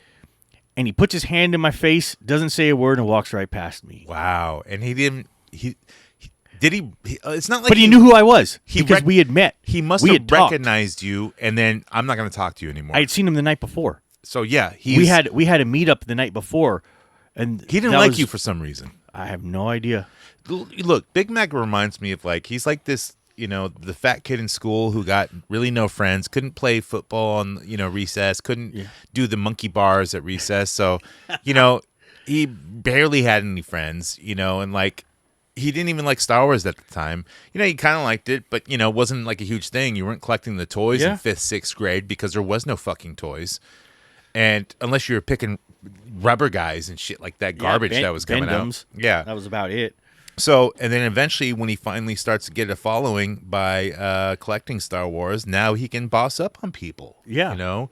Speaker 2: And he puts his hand in my face, doesn't say a word, and walks right past me.
Speaker 6: Wow. And he didn't. Did he? It's not like.
Speaker 2: But he knew who I was because we had met.
Speaker 6: He must
Speaker 2: We
Speaker 6: have
Speaker 2: had talked.
Speaker 6: recognized you, and then I'm not going to talk to you anymore.
Speaker 2: I had seen him the night before.
Speaker 6: So yeah,
Speaker 2: We had a meetup the night before, and
Speaker 6: he didn't
Speaker 2: that
Speaker 6: like
Speaker 2: was-
Speaker 6: you for some reason.
Speaker 2: I have no idea.
Speaker 6: Look, Big Mac reminds me of he's like this, the fat kid in school who got really no friends, couldn't play football on recess, couldn't do the monkey bars at recess, so he barely had any friends, and he didn't even like Star Wars at the time. He kind of liked it, but wasn't like a huge thing. You weren't collecting the toys in 5th, 6th grade because there was no fucking toys. And unless you were picking rubber guys and shit like that garbage that was coming
Speaker 2: Bendems.
Speaker 6: out. Yeah.
Speaker 2: That was about it.
Speaker 6: So, and then eventually when he finally starts to get a following by collecting Star Wars, now he can boss up on people.
Speaker 2: Yeah.
Speaker 6: You know?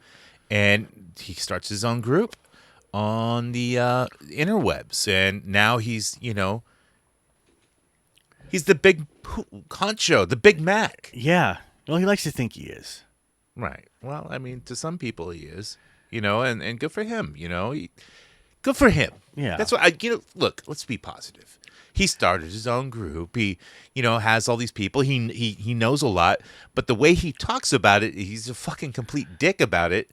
Speaker 6: And he starts his own group on the interwebs. And now he's, you know, he's the big honcho, the Big Mac.
Speaker 2: Yeah. Well, he likes to think he is.
Speaker 6: Right. Well, I mean, to some people he is, you know, and good for him, you know. Good for him.
Speaker 2: Yeah.
Speaker 6: That's what look, let's be positive. He started his own group. He, you know, has all these people. He knows a lot, but the way he talks about it, he's a fucking complete dick about it.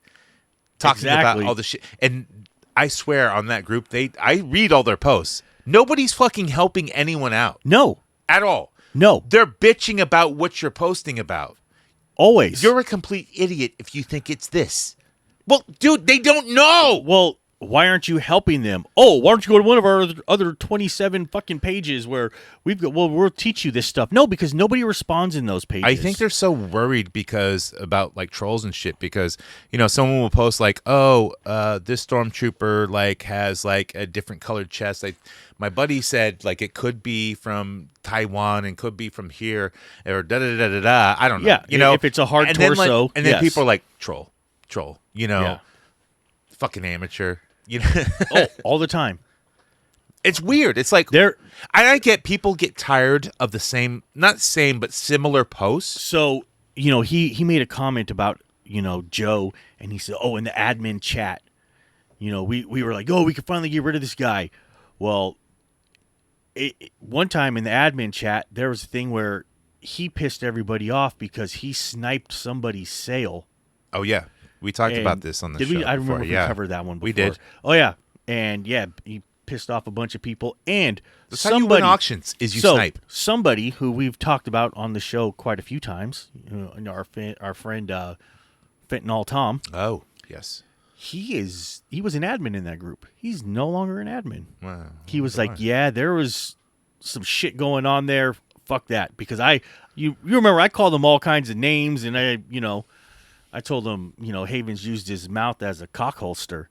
Speaker 6: Talking about all the shit. And I swear on that group, I read all their posts. Nobody's fucking helping anyone out.
Speaker 2: No.
Speaker 6: At all.
Speaker 2: No.
Speaker 6: They're bitching about what you're posting about.
Speaker 2: Always.
Speaker 6: You're a complete idiot if you think it's this. Well, dude, they don't know.
Speaker 2: Well, why aren't you helping them? Oh, why don't you go to one of our other 27 fucking pages where we'll teach you this stuff. No, because nobody responds in those pages.
Speaker 6: I think they're so worried about like trolls and shit because, you know, someone will post like, oh, this stormtrooper like has like a different colored chest. Like my buddy said like it could be from Taiwan and could be from here or da-da-da-da-da. I don't know.
Speaker 2: Yeah,
Speaker 6: you know,
Speaker 2: if it's a hard torso.
Speaker 6: Then
Speaker 2: yes.
Speaker 6: people are like, troll, you know,
Speaker 2: Yeah.
Speaker 6: fucking amateur. You know,
Speaker 2: all the time.
Speaker 6: It's weird. It's like I get people get tired of the same, not same, but similar posts.
Speaker 2: So, you know, he made a comment about, you know, Joe, and he said, oh, in the admin chat, you know, we were like, oh, we can finally get rid of this guy. Well, one time in the admin chat, there was a thing where he pissed everybody off because he sniped somebody's sale.
Speaker 6: Oh, yeah. We talked about this on the show.
Speaker 2: I remember
Speaker 6: before.
Speaker 2: we covered that one before.
Speaker 6: We did.
Speaker 2: Oh, yeah. And, yeah, he pissed off a bunch of people. And
Speaker 6: that's how you win auctions, is you snipe.
Speaker 2: Somebody who we've talked about on the show quite a few times, you know, our friend Fentanyl Tom.
Speaker 6: Oh, yes.
Speaker 2: He was an admin in that group. He's no longer an admin.
Speaker 6: Wow.
Speaker 2: He was like, yeah, there was some shit going on there. Fuck that. Because you remember I called him all kinds of names, and I told him, you know, Havens used his mouth as a cock holster,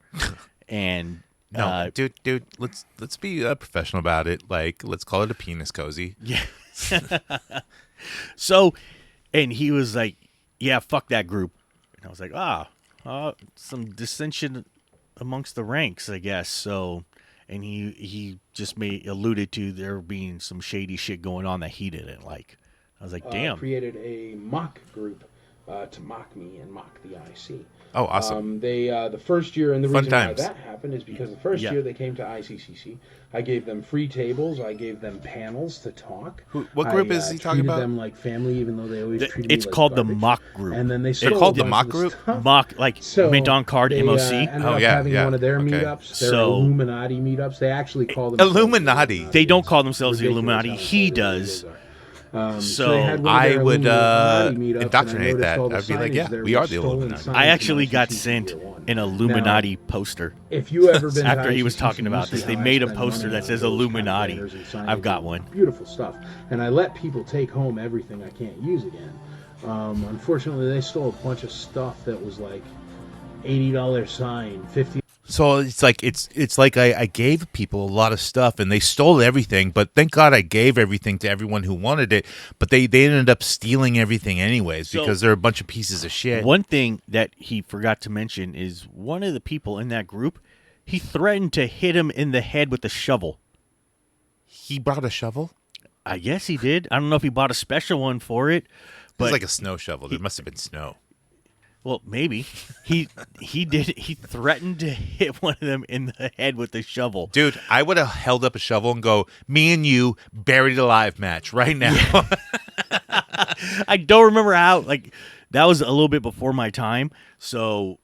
Speaker 2: and
Speaker 6: no, dude, let's be professional about it. Like, let's call it a penis cozy.
Speaker 2: Yeah. So, and he was like, "Yeah, fuck that group," and I was like, some dissension amongst the ranks, I guess. So, and he just alluded to there being some shady shit going on that he didn't like. I was like, damn.
Speaker 7: Created a mock group. To mock me and mock the IC.
Speaker 6: Oh, awesome.
Speaker 7: They the first year, and the reason
Speaker 6: times.
Speaker 7: why that happened is because the first year they came to ICCC, I gave them free tables, I gave them panels to talk.
Speaker 6: What group is he talking about?
Speaker 7: Treated them like family, even though they always treated me
Speaker 2: It's
Speaker 7: like
Speaker 2: called
Speaker 7: garbage.
Speaker 2: the mock group.
Speaker 7: And then they
Speaker 6: They're called the mock group?
Speaker 2: Mock, like mint on card,
Speaker 7: they,
Speaker 2: MOC.
Speaker 7: Ended up having one of their
Speaker 6: okay.
Speaker 7: meetups, their
Speaker 2: So-
Speaker 7: Illuminati meetups. They actually call them
Speaker 6: Illuminati.
Speaker 2: They don't call themselves the
Speaker 7: Ridiculous
Speaker 2: Illuminati.
Speaker 7: how
Speaker 2: He
Speaker 7: they
Speaker 2: does.
Speaker 7: are.
Speaker 2: So
Speaker 7: they had one of
Speaker 6: I
Speaker 7: their
Speaker 6: would
Speaker 7: Illuminati meetups, and I
Speaker 6: indoctrinate
Speaker 7: noticed
Speaker 6: that.
Speaker 7: all the
Speaker 6: I'd be like,
Speaker 7: signage
Speaker 6: yeah,
Speaker 7: there
Speaker 6: we
Speaker 7: were
Speaker 6: are the
Speaker 7: stolen
Speaker 6: Illuminati.
Speaker 7: signs
Speaker 2: I
Speaker 7: from
Speaker 2: actually got
Speaker 7: ICCC
Speaker 2: sent
Speaker 7: year one.
Speaker 2: an Illuminati poster.
Speaker 7: If you ever been
Speaker 2: After
Speaker 7: to
Speaker 2: he was
Speaker 7: ICCC,
Speaker 2: talking about
Speaker 7: you
Speaker 2: this,
Speaker 7: see
Speaker 2: they
Speaker 7: how I
Speaker 2: made a
Speaker 7: spend
Speaker 2: poster
Speaker 7: money
Speaker 2: that
Speaker 7: on
Speaker 2: says
Speaker 7: those kind of
Speaker 2: Illuminati.
Speaker 7: banners and signage
Speaker 2: I've got
Speaker 7: and
Speaker 2: one.
Speaker 7: Beautiful stuff. And I let people take home everything I can't use again. Unfortunately, they stole a bunch of stuff that was like $80 sign, $50.
Speaker 6: So it's like I gave people a lot of stuff and they stole everything, but thank God I gave everything to everyone who wanted it, but they ended up stealing everything anyways because they're a bunch of pieces of shit.
Speaker 2: One thing that he forgot to mention is one of the people in that group, he threatened to hit him in the head with a shovel.
Speaker 6: He brought a shovel?
Speaker 2: I guess he did. I don't know if he bought a special one for it,
Speaker 6: It
Speaker 2: but
Speaker 6: was like a snow shovel. There must have been snow.
Speaker 2: well, maybe he did. He threatened to hit one of them in the head with a shovel.
Speaker 6: Dude, I would have held up a shovel and go, me and you, buried alive match right now. Yeah.
Speaker 2: I don't remember how. Like that was a little bit before my time. So,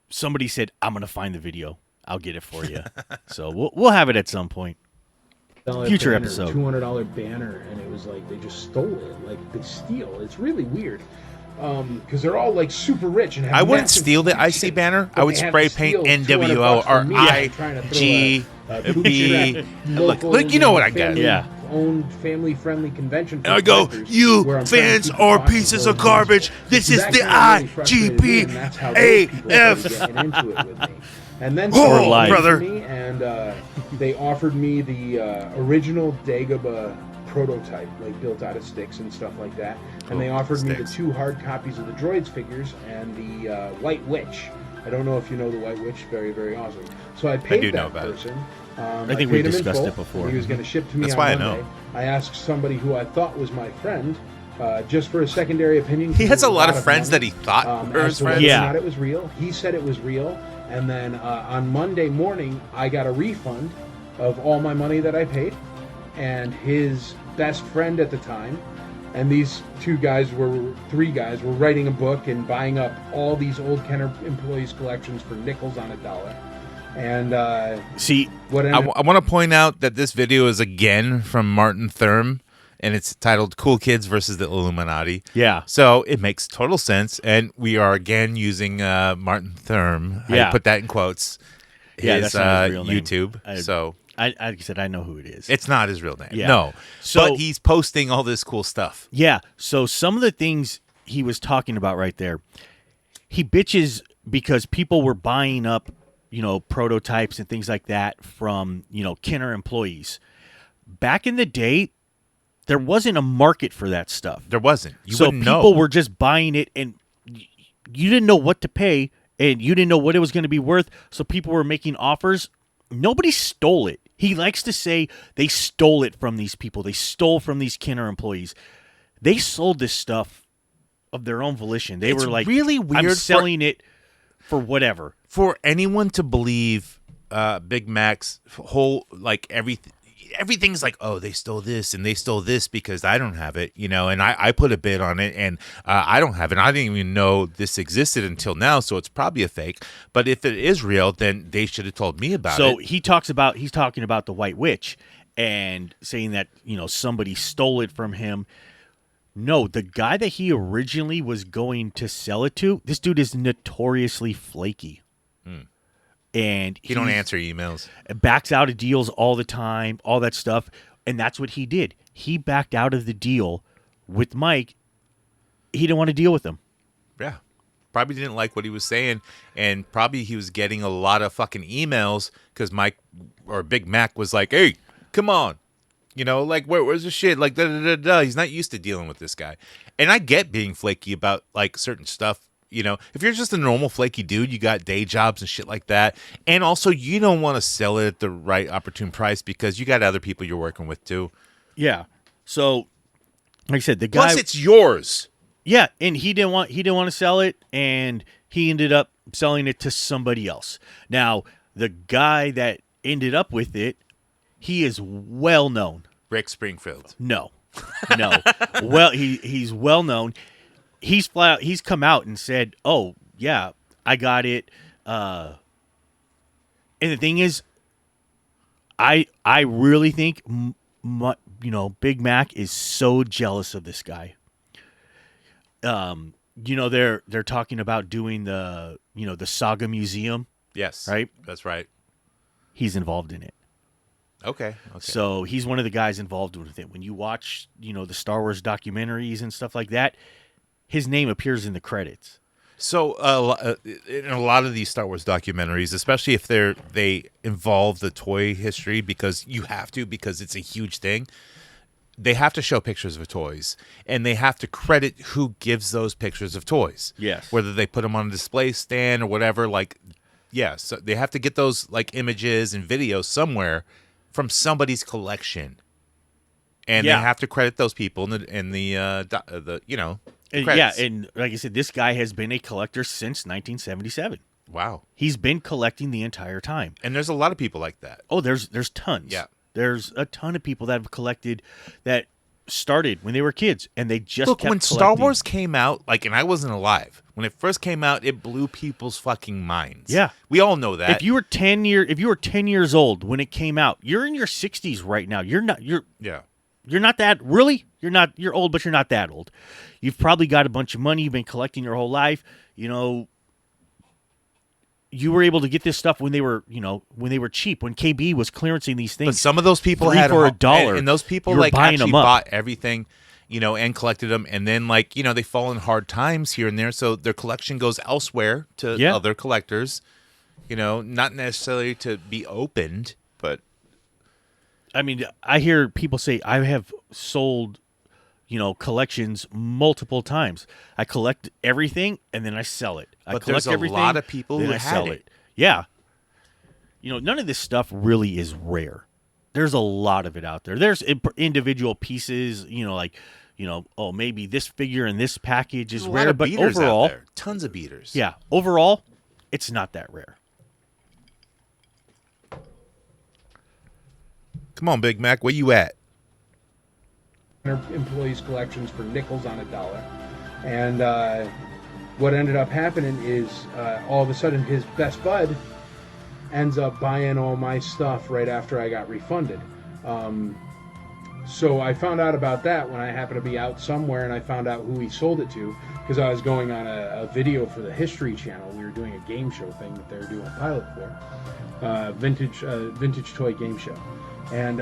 Speaker 2: somebody said, "I'm gonna find the video. I'll get it for you." So we'll have it at some point. Future
Speaker 7: banner,
Speaker 2: episode.
Speaker 7: $200 banner, and it was like they just stole it. Like they steal. It's really weird. Because they're all like super rich and have
Speaker 6: I wouldn't
Speaker 7: massive
Speaker 6: steal the
Speaker 7: collections,
Speaker 6: IC banner.
Speaker 7: but
Speaker 6: I would
Speaker 7: they have
Speaker 6: spray
Speaker 7: to
Speaker 6: paint
Speaker 7: steal
Speaker 6: NWO
Speaker 7: $200
Speaker 6: or
Speaker 7: from me trying to throw a
Speaker 6: IGABFpodcast.
Speaker 7: bootstrap
Speaker 6: Look, you know what I got.
Speaker 7: family
Speaker 2: Yeah.
Speaker 7: own family-friendly convention.
Speaker 6: And I go, you fans are pieces of garbage. This is the IGBAF.
Speaker 7: And then
Speaker 6: brother.
Speaker 7: me, and they offered me the original Dagobah prototype, like built out of sticks and stuff like that. And they offered me the 2 hard copies of the Droids figures and the White Witch. I don't know if you know the White Witch. Very, very awesome. So I paid that person.
Speaker 2: I think we discussed it before.
Speaker 7: He was going to ship to me
Speaker 6: That's
Speaker 7: on
Speaker 6: why
Speaker 7: Monday.
Speaker 6: I know.
Speaker 7: I asked somebody who I thought was my friend, just for a secondary opinion.
Speaker 6: He has a lot of friends that he thought were his friends.
Speaker 7: Yeah. Not it was real. He said it was real. And then on Monday morning, I got a refund of all my money that I paid. And his best friend at the time, and these 3 guys were writing a book and buying up all these old Kenner employees' collections for nickels on a dollar. And
Speaker 2: see,
Speaker 6: I want to point out that this video is again from Martin Thurm, and it's titled "Cool Kids versus the Illuminati."
Speaker 2: Yeah,
Speaker 6: so it makes total sense, and we are again using Martin Thurm.
Speaker 2: Yeah,
Speaker 6: I put that in quotes.
Speaker 2: Yeah,
Speaker 6: his,
Speaker 2: that's not his real name.
Speaker 6: YouTube.
Speaker 2: I said I know who it is.
Speaker 6: It's not his real name.
Speaker 2: Yeah.
Speaker 6: No,
Speaker 2: so,
Speaker 6: but he's posting all this cool stuff.
Speaker 2: Yeah. So some of the things he was talking about right there, he bitches because people were buying up, prototypes and things like that from, Kenner employees. Back in the day, there wasn't a market for that stuff.
Speaker 6: There wasn't.
Speaker 2: So people were just buying it, and you didn't know what to pay, and you didn't know what it was going to be worth. So people were making offers. Nobody stole it. He likes to say they stole it from these people. They stole from these Kenner employees. They sold this stuff of their own volition. They were like,
Speaker 6: really weird.
Speaker 2: I'm selling it for whatever.
Speaker 6: For anyone to believe Big Mac's whole, everything's like, oh, they stole this and they stole this because I don't have it, and I put a bid on it and I don't have it. I didn't even know this existed until now, so it's probably a fake. But if it is real, then they should have told me about it.
Speaker 2: So he's talking about the White Witch and saying that, somebody stole it from him. No, the guy that he originally was going to sell it to, this dude is notoriously flaky. And
Speaker 6: he don't answer emails.
Speaker 2: Backs out of deals all the time, all that stuff. And that's what he did. He backed out of the deal with Mike. He didn't want to deal with him.
Speaker 6: Yeah. Probably didn't like what he was saying. And probably he was getting a lot of fucking emails because Mike or Big Mac was like, hey, come on. Where's the shit? Like, da-da-da-da. He's not used to dealing with this guy. And I get being flaky about, certain stuff. If you're just a normal flaky dude, you got day jobs and shit like that. And also, you don't want to sell it at the right opportune price because you got other people you're working with too.
Speaker 2: Yeah. So, like I said, the guy.
Speaker 6: Plus, it's yours.
Speaker 2: Yeah, and he didn't want to sell it, and he ended up selling it to somebody else. Now, the guy that ended up with it, he is well known.
Speaker 6: Rick Springfield.
Speaker 2: No. Well, he's well known. He's come out and said, "Oh yeah, I got it." And the thing is, I really think, Big Mac is so jealous of this guy. They're talking about doing the Saga Museum.
Speaker 6: Yes,
Speaker 2: right.
Speaker 6: That's right.
Speaker 2: He's involved in it.
Speaker 6: Okay.
Speaker 2: So he's one of the guys involved with it. When you watch, the Star Wars documentaries and stuff like that, his name appears in the credits.
Speaker 6: So in a lot of these Star Wars documentaries, especially if they involve the toy history, because you have to, because it's a huge thing, they have to show pictures of toys, and they have to credit who gives those pictures of toys.
Speaker 2: Yes.
Speaker 6: Whether they put them on a display stand or whatever, so they have to get those images and videos somewhere from somebody's collection, and they have to credit those people in the
Speaker 2: yeah, and like I said, this guy has been a collector since 1977.
Speaker 6: Wow.
Speaker 2: He's been collecting the entire time.
Speaker 6: And there's a lot of people like that.
Speaker 2: Oh, there's tons.
Speaker 6: Yeah.
Speaker 2: There's a ton of people that have collected that started when they were kids, and they just
Speaker 6: Look,
Speaker 2: kept
Speaker 6: when
Speaker 2: collecting.
Speaker 6: Star Wars came out, and I wasn't alive. When it first came out, it blew people's fucking minds.
Speaker 2: Yeah.
Speaker 6: We all know that.
Speaker 2: If you were 10 years old when it came out, you're in your 60s right now. You're not that really. You're old, but you're not that old. You've probably got a bunch of money. You've been collecting your whole life. you were able to get this stuff when they were, when they were cheap, when KB was clearancing these things.
Speaker 6: But some of those people
Speaker 2: $3
Speaker 6: had
Speaker 2: for $1,
Speaker 6: and those people
Speaker 2: you were
Speaker 6: like
Speaker 2: buying
Speaker 6: actually
Speaker 2: them up.
Speaker 6: bought everything, and collected them, and then like they fall in hard times here and there, so their collection goes elsewhere to other collectors, not necessarily to be opened, but
Speaker 2: I mean, I hear people say I have sold, collections multiple times. I collect everything and then I sell it. I
Speaker 6: But
Speaker 2: collect
Speaker 6: there's a
Speaker 2: everything,
Speaker 6: lot of people
Speaker 2: then
Speaker 6: who
Speaker 2: I
Speaker 6: had
Speaker 2: sell
Speaker 6: it.
Speaker 2: Yeah. None of this stuff really is rare. There's a lot of it out there. There's individual pieces, maybe this figure in this package is
Speaker 6: There's a lot
Speaker 2: rare,
Speaker 6: of
Speaker 2: but
Speaker 6: beaters out
Speaker 2: overall,
Speaker 6: there. Tons of beaters.
Speaker 2: yeah, overall, it's not that rare.
Speaker 6: Come on, Big Mac, where you at?
Speaker 7: Employees' collections for nickels on a dollar. And what ended up happening is all of a sudden his best bud ends up buying all my stuff right after I got refunded. So I found out about that when I happened to be out somewhere, and I found out who he sold it to because I was going on a video for the History Channel. We were doing a game show thing that they were doing a pilot for, vintage toy game show. And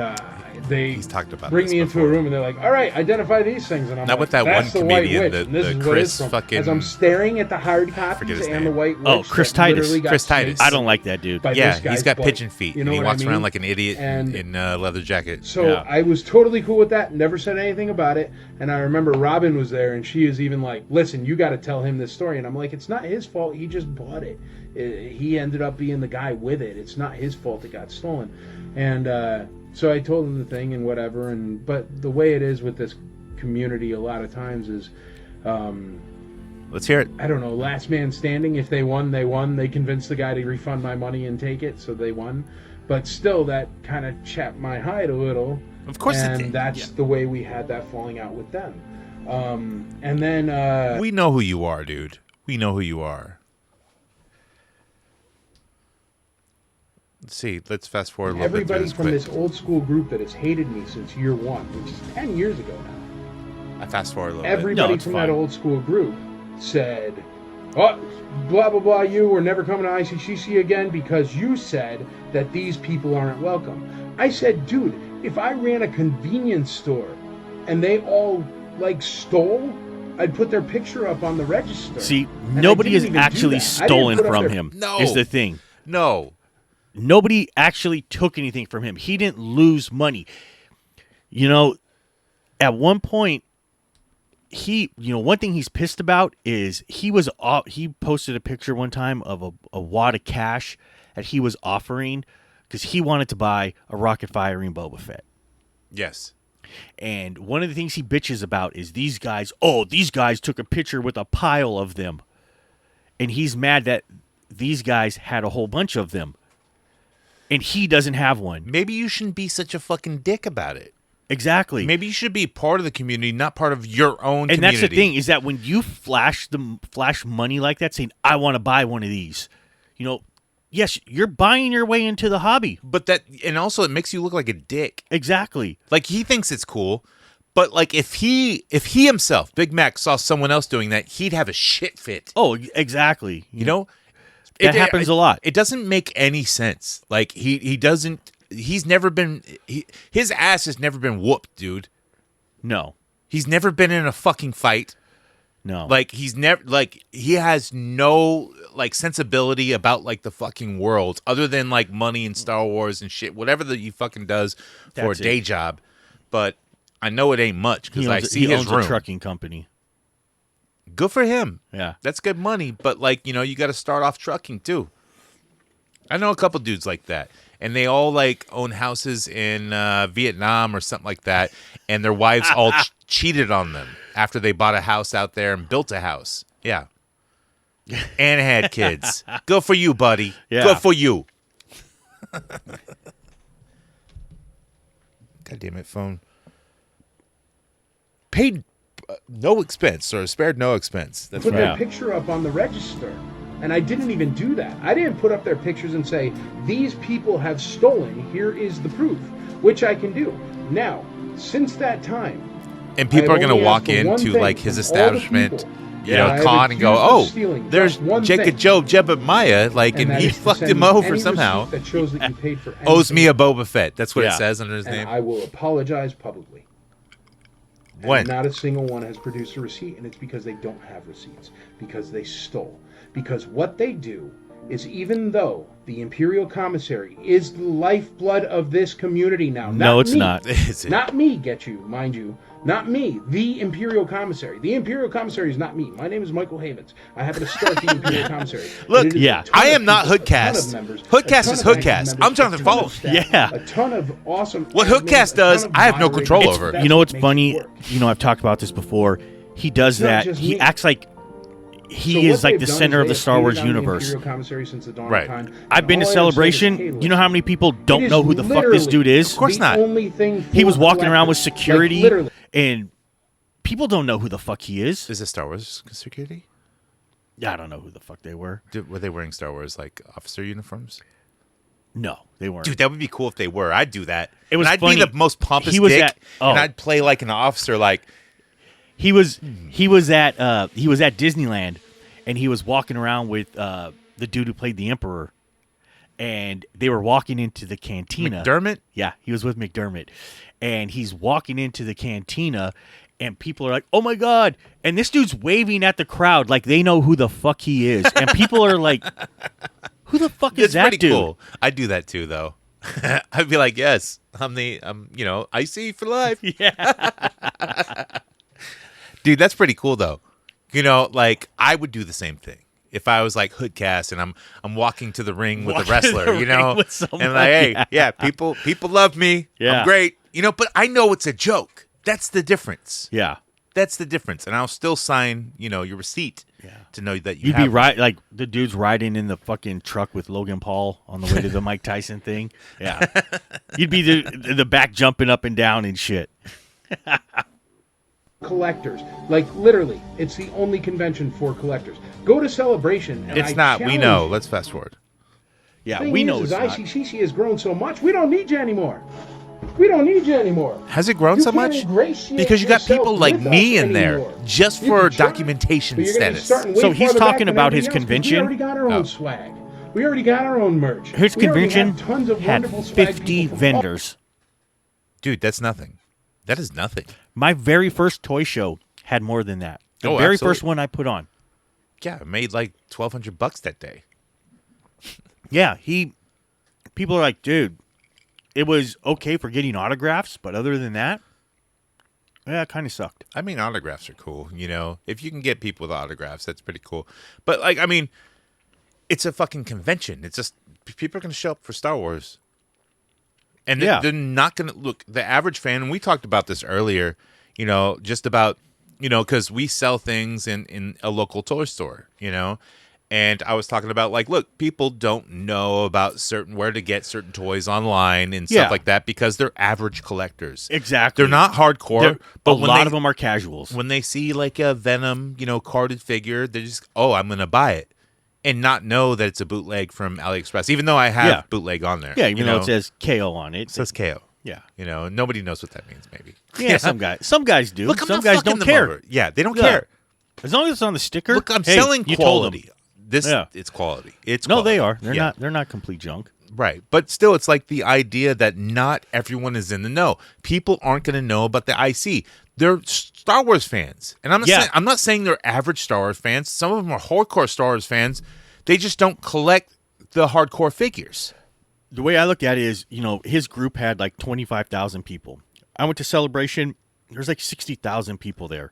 Speaker 6: He's talked about
Speaker 7: bring
Speaker 6: this
Speaker 7: me into
Speaker 6: before.
Speaker 7: a room and they're like, all right, identify these things. And I'm
Speaker 6: Not
Speaker 7: like,
Speaker 6: with that
Speaker 7: that's
Speaker 6: one
Speaker 7: the White
Speaker 6: comedian,
Speaker 7: Witch,
Speaker 6: the-
Speaker 7: and this
Speaker 6: the
Speaker 7: is what
Speaker 6: Chris
Speaker 7: it's from.
Speaker 6: fucking-
Speaker 7: As I'm staring at the hard
Speaker 6: forget
Speaker 7: copies
Speaker 6: his
Speaker 7: and
Speaker 6: name.
Speaker 7: the White Witch.
Speaker 2: Oh, Chris
Speaker 7: that literally
Speaker 2: Titus.
Speaker 7: got
Speaker 6: Chris Titus.
Speaker 7: snaked
Speaker 2: I don't like that dude.
Speaker 7: by
Speaker 6: Yeah,
Speaker 7: this guy's
Speaker 6: he's got
Speaker 7: butt.
Speaker 6: pigeon feet,
Speaker 7: You know
Speaker 6: and he
Speaker 7: what I
Speaker 6: walks
Speaker 7: mean?
Speaker 6: around like an idiot
Speaker 7: And
Speaker 6: in a leather jacket.
Speaker 7: so
Speaker 2: Yeah.
Speaker 7: I was totally cool with that, never said anything about it. And I remember Robin was there, and she was even like, listen, you got to tell him this story. And I'm like, it's not his fault. He just bought it. He ended up being the guy with it. It's not his fault it got stolen. And so I told him the thing and whatever. But the way it is with this community a lot of times is,
Speaker 6: Let's hear it.
Speaker 7: I don't know, last man standing. If they won, they won. They convinced the guy to refund my money and take it, so they won. But still, that kind of chapped my hide a little.
Speaker 6: Of course it
Speaker 7: and
Speaker 6: did.
Speaker 7: that's
Speaker 6: Yeah.
Speaker 7: the way we had that falling out with them. And then
Speaker 6: We know who you are, dude. We know who you are. Let's see. Let's fast forward a little bit through
Speaker 7: everybody
Speaker 6: this
Speaker 7: from
Speaker 6: quick.
Speaker 7: this old school group that has hated me since year one, which is 10 years ago now.
Speaker 6: I fast forward a little bit.
Speaker 7: Everybody
Speaker 2: it's
Speaker 7: from
Speaker 2: fine.
Speaker 7: that old school group said, oh, blah, blah, blah, we're never coming to ICCC again because you said that these people aren't welcome. I said, dude, if I ran a convenience store and they all, stole, I'd put their picture up on the register.
Speaker 2: See,
Speaker 7: And
Speaker 2: nobody
Speaker 7: I
Speaker 2: has
Speaker 7: didn't even do
Speaker 2: actually
Speaker 7: that. I didn't
Speaker 2: stolen
Speaker 7: put up
Speaker 2: from
Speaker 7: their-
Speaker 2: him.
Speaker 6: No.
Speaker 2: Is the thing.
Speaker 6: No.
Speaker 2: Nobody actually took anything from him. He didn't lose money. At one point, one thing he's pissed about is he posted a picture one time of a wad of cash that he was offering because he wanted to buy a rocket firing Boba Fett.
Speaker 6: Yes.
Speaker 2: And one of the things he bitches about is these guys took a picture with a pile of them. And he's mad that these guys had a whole bunch of them. And he doesn't have one.
Speaker 6: Maybe you shouldn't be such a fucking dick about it.
Speaker 2: Exactly.
Speaker 6: Maybe you should be part of the community, not part of your own
Speaker 2: And
Speaker 6: community.
Speaker 2: that's the thing, is that when you flash money like that, saying, I want to buy one of these, yes, you're buying your way into the hobby.
Speaker 6: But and also it makes you look like a dick.
Speaker 2: Exactly.
Speaker 6: Like, he thinks it's cool, but like if he himself, Big Mac, saw someone else doing that, he'd have a shit fit.
Speaker 2: Oh, exactly.
Speaker 6: You know?
Speaker 2: That happens a lot.
Speaker 6: It doesn't make any sense. Like, he's never been, his ass has never been whooped, dude.
Speaker 2: No.
Speaker 6: He's never been in a fucking fight.
Speaker 2: No.
Speaker 6: Like, he has no, sensibility about, the fucking world, other than, money and Star Wars and shit, whatever that he fucking does for
Speaker 2: That's
Speaker 6: a day
Speaker 2: it.
Speaker 6: job. But I know it ain't much, because I see
Speaker 2: he
Speaker 6: his
Speaker 2: owns
Speaker 6: room.
Speaker 2: a trucking company.
Speaker 6: Good for him.
Speaker 2: Yeah.
Speaker 6: That's good money, but, you got to start off trucking, too. I know a couple dudes like that, and they all, own houses in Vietnam or something like that, and their wives all cheated on them after they bought a house out there and built a house. Yeah. And had kids. Good for you, buddy.
Speaker 2: Yeah.
Speaker 6: Good for you. God damn it, phone. Paid no expense, or spared no expense. That's
Speaker 7: Put
Speaker 6: right.
Speaker 7: their picture up on the register. And I didn't even do that. I didn't put up their pictures and say, these people have stolen, here is the proof, which I can do. Now, since that time,
Speaker 6: And people
Speaker 7: I
Speaker 6: are going
Speaker 7: only
Speaker 6: to walk
Speaker 7: asked for one
Speaker 6: into
Speaker 7: thing
Speaker 6: his
Speaker 7: from all the
Speaker 6: establishment
Speaker 7: people
Speaker 6: con and go, oh,
Speaker 7: stealing
Speaker 6: there's
Speaker 7: just one
Speaker 6: Jacob
Speaker 7: thing.
Speaker 6: Joe Jebediah, like, and
Speaker 7: that
Speaker 6: he
Speaker 7: is to
Speaker 6: fucked
Speaker 7: send
Speaker 6: him
Speaker 7: me
Speaker 6: over
Speaker 7: any
Speaker 6: somehow.
Speaker 7: receipt that shows that you paid for
Speaker 6: Owes me a
Speaker 7: anything,
Speaker 6: Boba Fett. That's what
Speaker 2: Yeah.
Speaker 6: it says under his
Speaker 7: and
Speaker 6: name.
Speaker 7: I will apologize publicly.
Speaker 6: When?
Speaker 7: And not a single one has produced a receipt, and it's because they don't have receipts, because they stole. Because what they do is, even though the Imperial Commissary is the lifeblood of this community now,
Speaker 2: No, it's
Speaker 7: me,
Speaker 2: not.
Speaker 6: Is it?
Speaker 7: Not me, mind you. Not me, the Imperial Commissary. The Imperial Commissary is not me. My name is Michael Havens. I happen to start the Imperial Commissary.
Speaker 6: Look,
Speaker 7: But it is
Speaker 2: yeah,
Speaker 7: a ton
Speaker 6: I
Speaker 7: of
Speaker 6: am not
Speaker 7: people, a ton
Speaker 6: Hoodcast.
Speaker 7: of members,
Speaker 6: Hoodcast
Speaker 7: a ton
Speaker 6: is
Speaker 7: of active
Speaker 6: Hoodcast.
Speaker 7: members,
Speaker 6: I'm Jonathan
Speaker 7: a ton of
Speaker 6: Follow.
Speaker 7: staff,
Speaker 2: Yeah.
Speaker 7: a ton of awesome.
Speaker 6: What
Speaker 7: admins,
Speaker 6: Hoodcast
Speaker 7: a
Speaker 6: does,
Speaker 7: ton of
Speaker 6: I have no
Speaker 7: moderators.
Speaker 6: control over.
Speaker 7: That's
Speaker 2: You know
Speaker 7: what
Speaker 2: what's
Speaker 7: makes
Speaker 2: funny?
Speaker 7: it work.
Speaker 2: You know, I've talked about this before. He does
Speaker 7: It's not
Speaker 2: that.
Speaker 7: just
Speaker 2: He
Speaker 7: me.
Speaker 2: acts like
Speaker 7: So
Speaker 2: he
Speaker 7: what
Speaker 2: is like
Speaker 7: they've
Speaker 2: the
Speaker 7: done
Speaker 2: center
Speaker 7: is
Speaker 2: of the
Speaker 7: they
Speaker 2: Star
Speaker 7: have
Speaker 2: Wars
Speaker 7: hated on the
Speaker 2: universe.
Speaker 7: Imperial Commissary since the dawn
Speaker 6: Right.
Speaker 7: of time.
Speaker 2: I've been
Speaker 7: And
Speaker 2: to
Speaker 7: all I have said is,
Speaker 2: Celebration.
Speaker 7: hey,
Speaker 2: You know how many people
Speaker 7: it
Speaker 2: don't
Speaker 7: is
Speaker 2: know who the fuck this
Speaker 7: literally
Speaker 2: dude is?
Speaker 6: Of course
Speaker 7: the
Speaker 6: not.
Speaker 7: only thing
Speaker 2: He was
Speaker 7: for
Speaker 2: walking around with
Speaker 7: collectors.
Speaker 2: security,
Speaker 7: Like, literally.
Speaker 2: and people don't know who the fuck he is.
Speaker 6: Is it Star Wars security?
Speaker 2: I don't know who the fuck they were.
Speaker 6: Were they wearing Star Wars like officer uniforms?
Speaker 2: No, they weren't.
Speaker 6: Dude, that would be cool if they were. I'd do that.
Speaker 2: It was
Speaker 6: and I'd
Speaker 2: funny.
Speaker 6: be the most pompous
Speaker 2: He was
Speaker 6: dick,
Speaker 2: at- oh.
Speaker 6: and I'd play like an officer. Like,
Speaker 2: He was at Disneyland, and he was walking around with the dude who played the Emperor, and they were walking into the cantina.
Speaker 6: McDermott?
Speaker 2: Yeah, he was with McDermott, and he's walking into the cantina, and people are like, "Oh my god!" And this dude's waving at the crowd like they know who the fuck he is, and people are like, "Who the fuck is
Speaker 6: It's
Speaker 2: that
Speaker 6: pretty
Speaker 2: dude?"
Speaker 6: cool. I'd do that too, though. I'd be like, yes, I'm IC for life.
Speaker 2: Yeah,
Speaker 6: Dude, that's pretty cool, though. You know, like, I would do the same thing. If I was like Hoodcast and I'm walking to the ring with a
Speaker 2: Walking to the
Speaker 6: wrestler, you know,
Speaker 2: ring with someone,
Speaker 6: and like, hey,
Speaker 2: yeah.
Speaker 6: yeah, people love me.
Speaker 2: Yeah.
Speaker 6: I'm great. You know, but I know it's a joke. That's the difference.
Speaker 2: yeah.
Speaker 6: That's the difference. And I'll still sign, your receipt to know that you
Speaker 2: You'd
Speaker 6: have
Speaker 2: be right, like the dude's riding in the fucking truck with Logan Paul on the way to the Mike Tyson thing. Yeah, you'd be the back jumping up and down and shit.
Speaker 7: Collectors, like literally, it's the only convention for collectors. Go to Celebration. And
Speaker 6: It's
Speaker 7: I
Speaker 6: not. We
Speaker 7: challenge
Speaker 6: know.
Speaker 7: you.
Speaker 6: Let's fast forward.
Speaker 2: Yeah,
Speaker 7: Thing
Speaker 2: we know
Speaker 7: is
Speaker 2: it's not.
Speaker 7: ICCC has grown so much. We don't need you anymore. We don't need you anymore.
Speaker 6: Has it grown
Speaker 7: You
Speaker 6: so
Speaker 7: can't
Speaker 6: much?
Speaker 7: ingratiate
Speaker 6: Because you got
Speaker 7: yourself
Speaker 6: people like
Speaker 7: with
Speaker 6: me
Speaker 7: us
Speaker 6: in there
Speaker 7: anymore.
Speaker 6: just
Speaker 7: You
Speaker 6: for
Speaker 7: can try,
Speaker 6: documentation
Speaker 7: but you're gonna be
Speaker 6: status.
Speaker 7: starting way
Speaker 2: So he's
Speaker 7: farther back
Speaker 2: talking
Speaker 7: than
Speaker 2: about his
Speaker 7: everybody else, 'cause we
Speaker 2: convention?
Speaker 7: already got our own swag. We already got our own merch.
Speaker 2: His
Speaker 7: We already
Speaker 2: convention
Speaker 7: have tons of
Speaker 2: had
Speaker 7: wonderful swag
Speaker 2: 50
Speaker 7: people from
Speaker 2: vendors.
Speaker 6: Dude, that's nothing. That is nothing.
Speaker 2: My very first toy show had more than that. The
Speaker 6: Oh,
Speaker 2: very
Speaker 6: absolutely.
Speaker 2: first one I put on.
Speaker 6: Yeah, I made like $1,200 that day.
Speaker 2: Yeah, people are like, dude, it was okay for getting autographs, but other than that, yeah, it kind of sucked.
Speaker 6: I mean, autographs are cool. If you can get people with autographs, that's pretty cool. But like, I mean, it's a fucking convention. It's just people are going to show up for Star Wars, and
Speaker 2: Yeah.
Speaker 6: they're not going to look. The average fan, and we talked about this earlier. Just about because we sell things in a local toy store. And I was talking about like, look, people don't know about where to get certain toys online and
Speaker 2: Yeah.
Speaker 6: stuff like that because they're average collectors.
Speaker 2: Exactly.
Speaker 6: They're not hardcore,
Speaker 2: But a
Speaker 6: when
Speaker 2: lot of them are casuals.
Speaker 6: when they see like a Venom, carded figure, they just, I'm going to buy it and not know that it's a bootleg from AliExpress, even though I have
Speaker 2: Yeah.
Speaker 6: bootleg on there.
Speaker 2: Yeah, even though it says KO on it.
Speaker 6: It says KO.
Speaker 2: Yeah.
Speaker 6: Nobody knows what that means, maybe.
Speaker 2: Yeah, some guys do.
Speaker 6: Look, I'm
Speaker 2: some
Speaker 6: not
Speaker 2: guys
Speaker 6: fucking
Speaker 2: don't
Speaker 6: them
Speaker 2: care.
Speaker 6: over. Yeah, they don't
Speaker 2: Yeah.
Speaker 6: care.
Speaker 2: As long as it's on the sticker.
Speaker 6: Look, I'm
Speaker 2: hey,
Speaker 6: selling
Speaker 2: you told them.
Speaker 6: quality.
Speaker 2: Yeah.
Speaker 6: It's quality. It's
Speaker 2: No,
Speaker 6: quality.
Speaker 2: they are.
Speaker 6: Yeah.
Speaker 2: They're not complete junk.
Speaker 6: Right. But still, it's like the idea that not everyone is in the know. People aren't going to know about the IC. They're Star Wars fans. And I'm not saying they're average Star Wars fans. Some of them are hardcore Star Wars fans. They just don't collect the hardcore figures.
Speaker 2: The way I look at it is, his group had like 25,000 people. I went to Celebration. There's like 60,000 people there.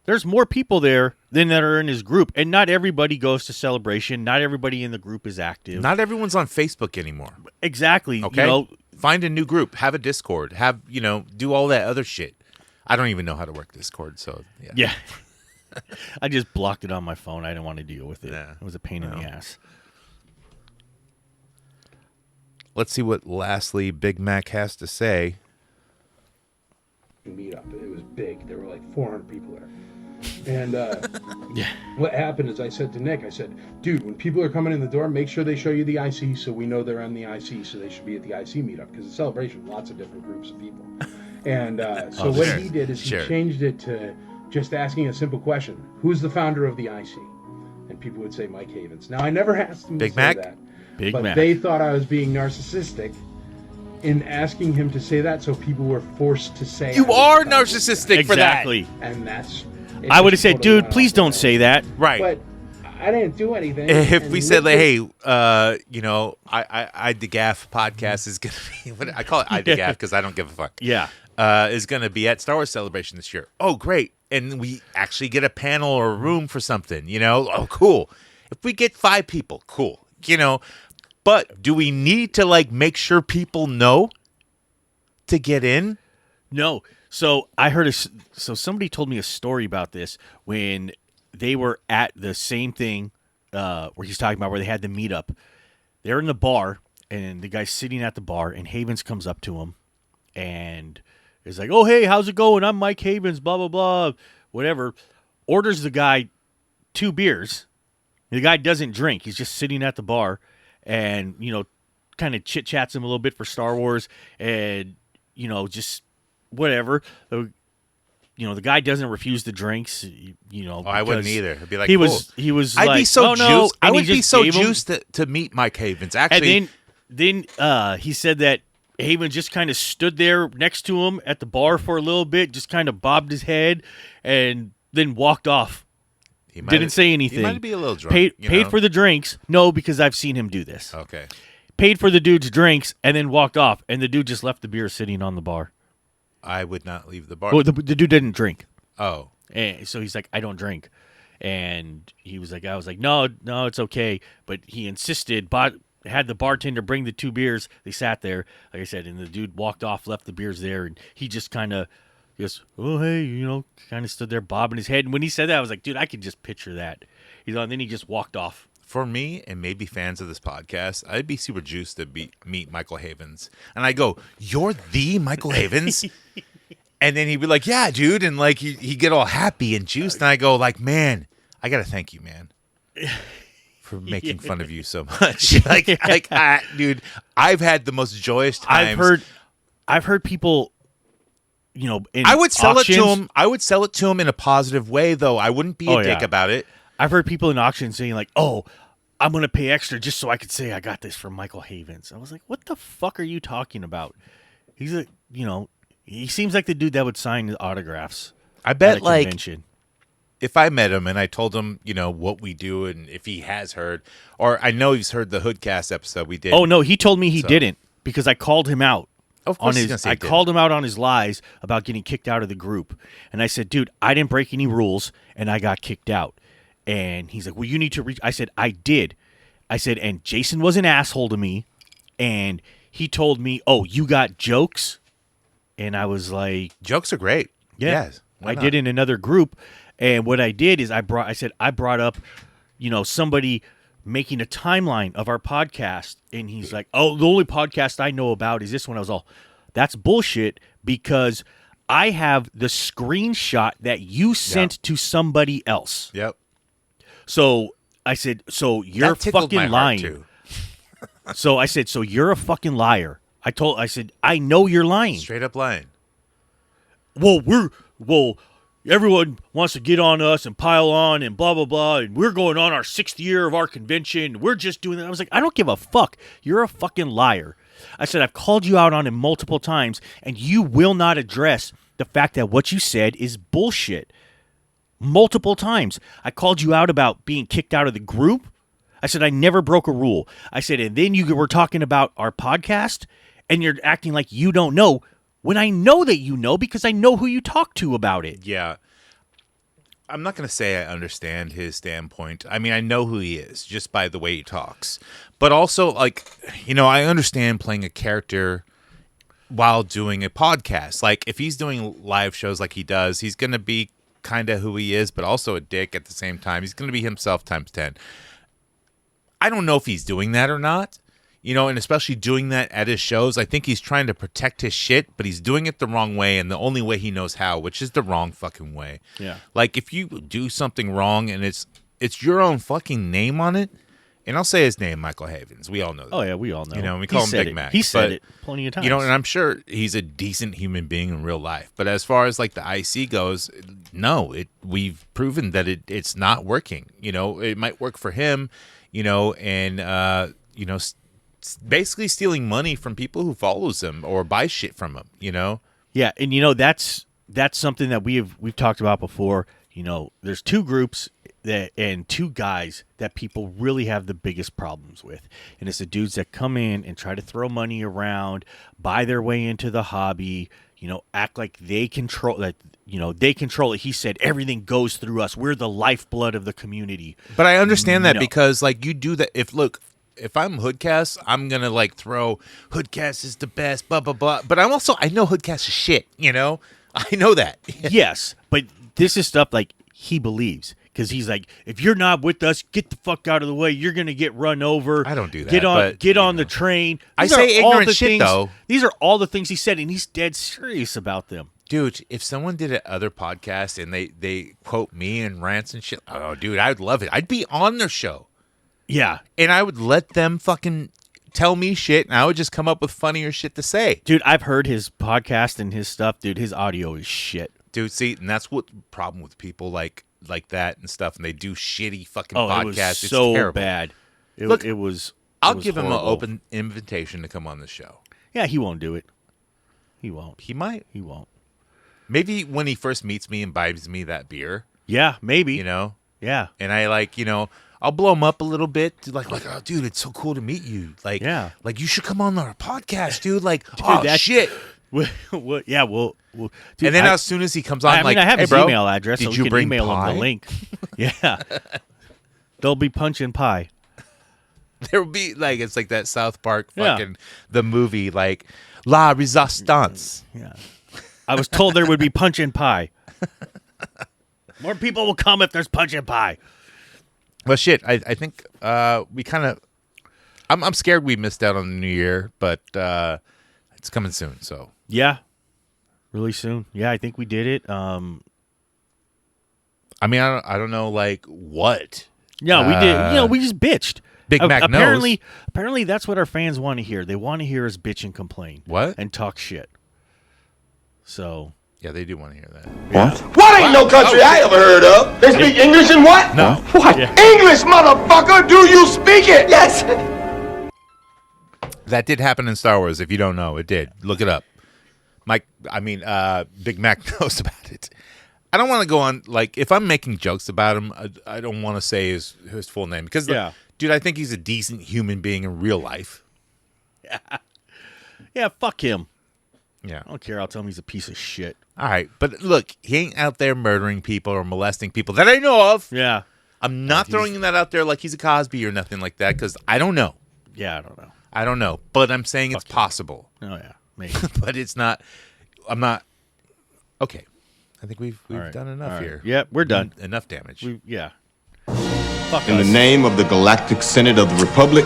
Speaker 2: There's more people there than that are in his group. And not everybody goes to Celebration. Not everybody in the group is active.
Speaker 6: Not everyone's on Facebook anymore.
Speaker 2: Exactly.
Speaker 6: Okay. Find a new group. Have a Discord. Do all that other shit. I don't even know how to work Discord. So, yeah.
Speaker 2: Yeah. I just blocked it on my phone. I didn't want to deal with it.
Speaker 6: Yeah.
Speaker 2: It was a pain in the ass.
Speaker 6: Let's see what lastly Big Mac has to say.
Speaker 7: Meetup. It was big. There were like 400 people there. And
Speaker 2: Yeah.
Speaker 7: what happened is I said to Nick, dude, when people are coming in the door, make sure they show you the IC so we know they're on the IC, so they should be at the IC meetup, because it's a celebration, lots of different groups of people. And so what he did is he changed it to just asking a simple question: who's the founder of the IC? And people would say Mike Havens. Now I never asked them
Speaker 6: Big
Speaker 7: to
Speaker 6: Mac?
Speaker 7: say that,
Speaker 2: Big
Speaker 7: but
Speaker 2: Mac.
Speaker 7: they thought I was being narcissistic in asking him to say that, so people were forced to say
Speaker 6: You
Speaker 7: I was
Speaker 6: are
Speaker 7: the founder of the
Speaker 6: narcissistic for that.
Speaker 2: Exactly.
Speaker 7: and that's. it
Speaker 2: I would have
Speaker 7: just
Speaker 2: said,
Speaker 7: totally
Speaker 2: dude,
Speaker 7: went
Speaker 2: please
Speaker 7: off
Speaker 2: don't
Speaker 7: the
Speaker 2: say that.
Speaker 6: Right.
Speaker 7: But I didn't do anything.
Speaker 6: If
Speaker 7: and
Speaker 6: we said, like,
Speaker 7: Nick
Speaker 6: hey, you know, IGABFpodcast is going to be, I call it IGABF because I don't give a fuck.
Speaker 2: Yeah.
Speaker 6: Is going to be at Star Wars Celebration this year. Oh, great. And we actually get a panel or a room for something, you know? Oh, cool. If we get 5 people, cool. You know, but do we need to, like, make sure people know to get in?
Speaker 2: No. So I heard so somebody told me a story about this when they were at the same thing where he's talking about where they had the meetup. They're in the bar and the guy's sitting at the bar and Havens comes up to him and is like, "Oh, hey, how's it going? I'm Mike Havens, blah, blah, blah," whatever. Orders the guy 2 beers. The guy doesn't drink. He's just sitting at the bar and, you know, kind of chit-chats him a little bit for Star Wars and, you know, just whatever. You know, the guy doesn't refuse the drinks, you know.
Speaker 6: Oh, I wouldn't
Speaker 2: because
Speaker 6: either. I'd be like,
Speaker 2: he
Speaker 6: cool.
Speaker 2: was
Speaker 6: I'd
Speaker 2: like,
Speaker 6: be so
Speaker 2: "Oh,
Speaker 6: juiced.
Speaker 2: no,"
Speaker 6: I
Speaker 2: and
Speaker 6: would
Speaker 2: he
Speaker 6: be
Speaker 2: just
Speaker 6: so
Speaker 2: gave him-
Speaker 6: juiced to meet Mike Havens. Actually,
Speaker 2: And then he said that Haven just kind of stood there next to him at the bar for a little bit, just kind of bobbed his head, and then walked off.
Speaker 6: he might
Speaker 2: Didn't say anything.
Speaker 6: He might be a little drunk.
Speaker 2: Paid
Speaker 6: you know?
Speaker 2: for the drinks. No, because I've seen him do this.
Speaker 6: Okay.
Speaker 2: Paid for the dude's drinks and then walked off, and the dude just left the beer sitting on the bar.
Speaker 6: I would not leave the bar.
Speaker 2: Well, the dude didn't drink.
Speaker 6: Oh.
Speaker 2: And so he's like, "I don't drink," and he was like, "I was like, no, it's okay," but he insisted. Had the bartender bring the 2 beers. They sat there, like I said, and the dude walked off, left the beers there, and he just kind of goes, "Oh, hey," you know, kind of stood there bobbing his head. And when he said that, I was like, dude, I could just picture that. You know, and then he just walked off.
Speaker 6: For me, and maybe fans of this podcast, I'd be super juiced to meet Michael Havens. And I go, "You're the Michael Havens?" And then he'd be like, "Yeah, dude." And like he'd get all happy and juiced. And I go, like, "Man, I got to thank you, man, for making fun of you so much." Dude, I've had the most joyous times.
Speaker 2: I've heard people, you know, in
Speaker 6: I would sell
Speaker 2: auctions,
Speaker 6: it to him. I would sell it to him in a positive way, though. I wouldn't be a dick about it.
Speaker 2: I've heard people in auctions saying like, "Oh, I'm going to pay extra just so I could say I got this from Michael Havens." I was like, "What the fuck are you talking about?" He's a, you know, he seems like the dude that would sign autographs.
Speaker 6: I bet,
Speaker 2: at a
Speaker 6: like,
Speaker 2: convention.
Speaker 6: if I met him and I told him, you know, what we do and if he has heard, or I know he's heard the Hoodcast episode we did.
Speaker 2: Oh no, he told me he didn't because I called him out.
Speaker 6: Of course
Speaker 2: on
Speaker 6: he's gonna
Speaker 2: his,
Speaker 6: say
Speaker 2: I
Speaker 6: he didn't.
Speaker 2: called him out on his lies about getting kicked out of the group, and I said, "Dude, I didn't break any rules, and I got kicked out." And he's like, "Well, you need to reach." I said, "I did." I said, "And Jason was an asshole to me, and he told me, 'Oh, you got jokes,'" and I was like,
Speaker 6: Jokes are great.
Speaker 2: "Yeah,
Speaker 6: Yes. Why
Speaker 2: I
Speaker 6: not?
Speaker 2: did in another group." And what I did is I brought up, you know, somebody making a timeline of our podcast, and he's like, "Oh, the only podcast I know about is this one." I was all, "That's bullshit," because I have the screenshot that you sent to somebody else.
Speaker 6: Yep.
Speaker 2: So I said, "So you're
Speaker 6: That tickled my
Speaker 2: fucking
Speaker 6: heart,
Speaker 2: lying."
Speaker 6: too.
Speaker 2: So I said, "So you're a fucking liar." I said, "I know you're lying."
Speaker 6: Straight up lying.
Speaker 2: Well, everyone wants to get on us and pile on and blah, blah, blah, and we're going on our 6th year of our convention. We're just doing that. I was like, I don't give a fuck. You're a fucking liar. I said, I've called you out on it multiple times, and you will not address the fact that what you said is bullshit. Multiple times. I called you out about being kicked out of the group. I said, I never broke a rule. I said, and then you were talking about our podcast, and you're acting like you don't know, when I know that you know because I know who you talk to about it.
Speaker 6: Yeah. I'm not going to say I understand his standpoint. I mean, I know who he is just by the way he talks. But also, like, you know, I understand playing a character while doing a podcast. Like, if he's doing live shows like he does, he's going to be kind of who he is, but also a dick at the same time. He's going to be himself times 10. I don't know if he's doing that or not. You know, and especially doing that at his shows, I think he's trying to protect his shit, but he's doing it the wrong way and the only way he knows how, which is the wrong fucking way.
Speaker 2: Yeah.
Speaker 6: Like, if you do something wrong and it's your own fucking name on it, And I'll say his name, Michael Havens. We all know that.
Speaker 2: Oh yeah, we all know.
Speaker 6: You know, we call him Big Mac.
Speaker 2: He said
Speaker 6: but,
Speaker 2: it plenty of times.
Speaker 6: You know, and I'm sure he's a decent human being in real life. But as far as like the IC goes, no, we've proven that it's not working. You know, it might work for him, you know, and you know, basically stealing money from people who follows him or buy shit from him, you know?
Speaker 2: Yeah, and you know that's something that we've talked about before. You know, there's two groups and two guys that people really have the biggest problems with. And it's the dudes that come in and try to throw money around, buy their way into the hobby, you know, act like they control that, you know, they control it. He said everything goes through us. We're the lifeblood of the community.
Speaker 6: But I understand that
Speaker 2: No.
Speaker 6: because like you do that if I'm Hoodcast, I'm going to like throw Hoodcast is the best, blah, blah, blah. But I know Hoodcast is shit, you know? I know that.
Speaker 2: Yes, but this is stuff like he believes. Because he's like, if you're not with us, get the fuck out of the way. You're gonna get run over.
Speaker 6: I don't do that.
Speaker 2: Get on the train.
Speaker 6: I
Speaker 2: These
Speaker 6: say
Speaker 2: are all
Speaker 6: ignorant
Speaker 2: the
Speaker 6: shit,
Speaker 2: things,
Speaker 6: though.
Speaker 2: These are all the things he said, and he's dead serious about them.
Speaker 6: Dude, if someone did an other podcast and they quote me and rants and shit, oh, dude, I'd love it. I'd be on their show.
Speaker 2: Yeah.
Speaker 6: And I would let them fucking tell me shit, and I would just come up with funnier shit to say.
Speaker 2: Dude, I've heard his podcast and his stuff. Dude, his audio is shit.
Speaker 6: Dude, see, and that's what the problem with people like that and stuff, and they do shitty fucking
Speaker 2: podcasts.
Speaker 6: podcasts.
Speaker 2: It was
Speaker 6: It's
Speaker 2: so
Speaker 6: terrible.
Speaker 2: bad.
Speaker 6: Look,
Speaker 2: it was.
Speaker 6: I'll
Speaker 2: it was
Speaker 6: give him an
Speaker 2: horrible.
Speaker 6: open invitation to come on the show.
Speaker 2: Yeah, he won't do it. He won't.
Speaker 6: He might.
Speaker 2: He won't.
Speaker 6: Maybe when he first meets me and buys me that beer,
Speaker 2: Yeah, maybe.
Speaker 6: you know,
Speaker 2: Yeah.
Speaker 6: and I like, you know, I'll blow him up a little bit, like, oh, dude, it's so cool to meet you. Like,
Speaker 2: Yeah.
Speaker 6: like you should come on our podcast, dude. Like,
Speaker 2: Dude,
Speaker 6: oh
Speaker 2: that-
Speaker 6: shit.
Speaker 2: What? Yeah, well, dude,
Speaker 6: And then as soon as he comes on,
Speaker 2: I
Speaker 6: like,
Speaker 2: mean, I have
Speaker 6: hey,
Speaker 2: his
Speaker 6: bro,
Speaker 2: email address,
Speaker 6: did
Speaker 2: so we
Speaker 6: you
Speaker 2: can
Speaker 6: bring
Speaker 2: email
Speaker 6: pie?
Speaker 2: him the link. Yeah. They'll be punching pie.
Speaker 6: There will be like it's like that South Park
Speaker 2: Yeah.
Speaker 6: fucking the movie like La Resistance.
Speaker 2: Yeah. I was told there would be punch and pie. More people will come if there's punch and pie.
Speaker 6: Well, shit, I think we kind of. I'm scared we missed out on the new year, but it's coming soon. So
Speaker 2: Yeah. Really soon. Yeah, I think we did it.
Speaker 6: I mean, I don't know like what.
Speaker 2: Yeah, we did. You know, we just bitched.
Speaker 6: Big Mac
Speaker 2: apparently, apparently that's what our fans want to hear. They want to hear us bitch and complain.
Speaker 6: What?
Speaker 2: And talk shit. So.
Speaker 6: Yeah, they do want to hear that.
Speaker 9: What ain't no country I ever heard of? They speak English and what?
Speaker 6: No.
Speaker 9: What?
Speaker 2: Yeah.
Speaker 9: English, motherfucker! Do you speak it? Yes!
Speaker 6: That did happen in Star Wars. If you don't know, it did. Look it up. Big Mac knows about it. I don't want to go on, like, if I'm making jokes about him, I don't want to say his full name. Because,
Speaker 2: Yeah.
Speaker 6: dude, I think he's a decent human being in real life.
Speaker 2: Yeah, fuck him.
Speaker 6: Yeah.
Speaker 2: I don't care. I'll tell him he's a piece of shit.
Speaker 6: All right. But, look, he ain't out there murdering people or molesting people that I know of.
Speaker 2: Yeah.
Speaker 6: I'm not throwing that out there like he's a Cosby or nothing like that because I don't know.
Speaker 2: Yeah, I don't know.
Speaker 6: I don't know. But I'm saying it's possible.
Speaker 2: Oh, yeah. Maybe.
Speaker 6: But it's not. I'm not. Okay. I think we've
Speaker 2: All right.
Speaker 6: done enough
Speaker 2: All right.
Speaker 6: here.
Speaker 2: Yep, we're done.
Speaker 6: Enough damage.
Speaker 2: Yeah. Fuck
Speaker 10: In
Speaker 2: us.
Speaker 10: the name of the Galactic Senate of the Republic,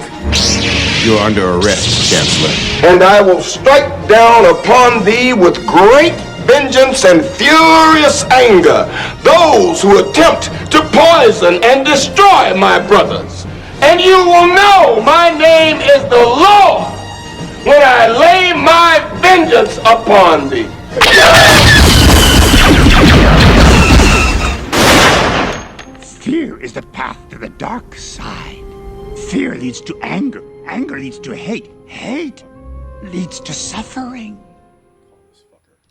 Speaker 10: you're under arrest, Chancellor.
Speaker 9: And I will strike down upon thee with great vengeance and furious anger those who attempt to poison and destroy my brothers. And you will know my name is the Lord when I lay my vengeance upon thee.
Speaker 11: Fear is the path to the dark side. Fear leads to anger. Anger leads to hate. Hate leads to suffering.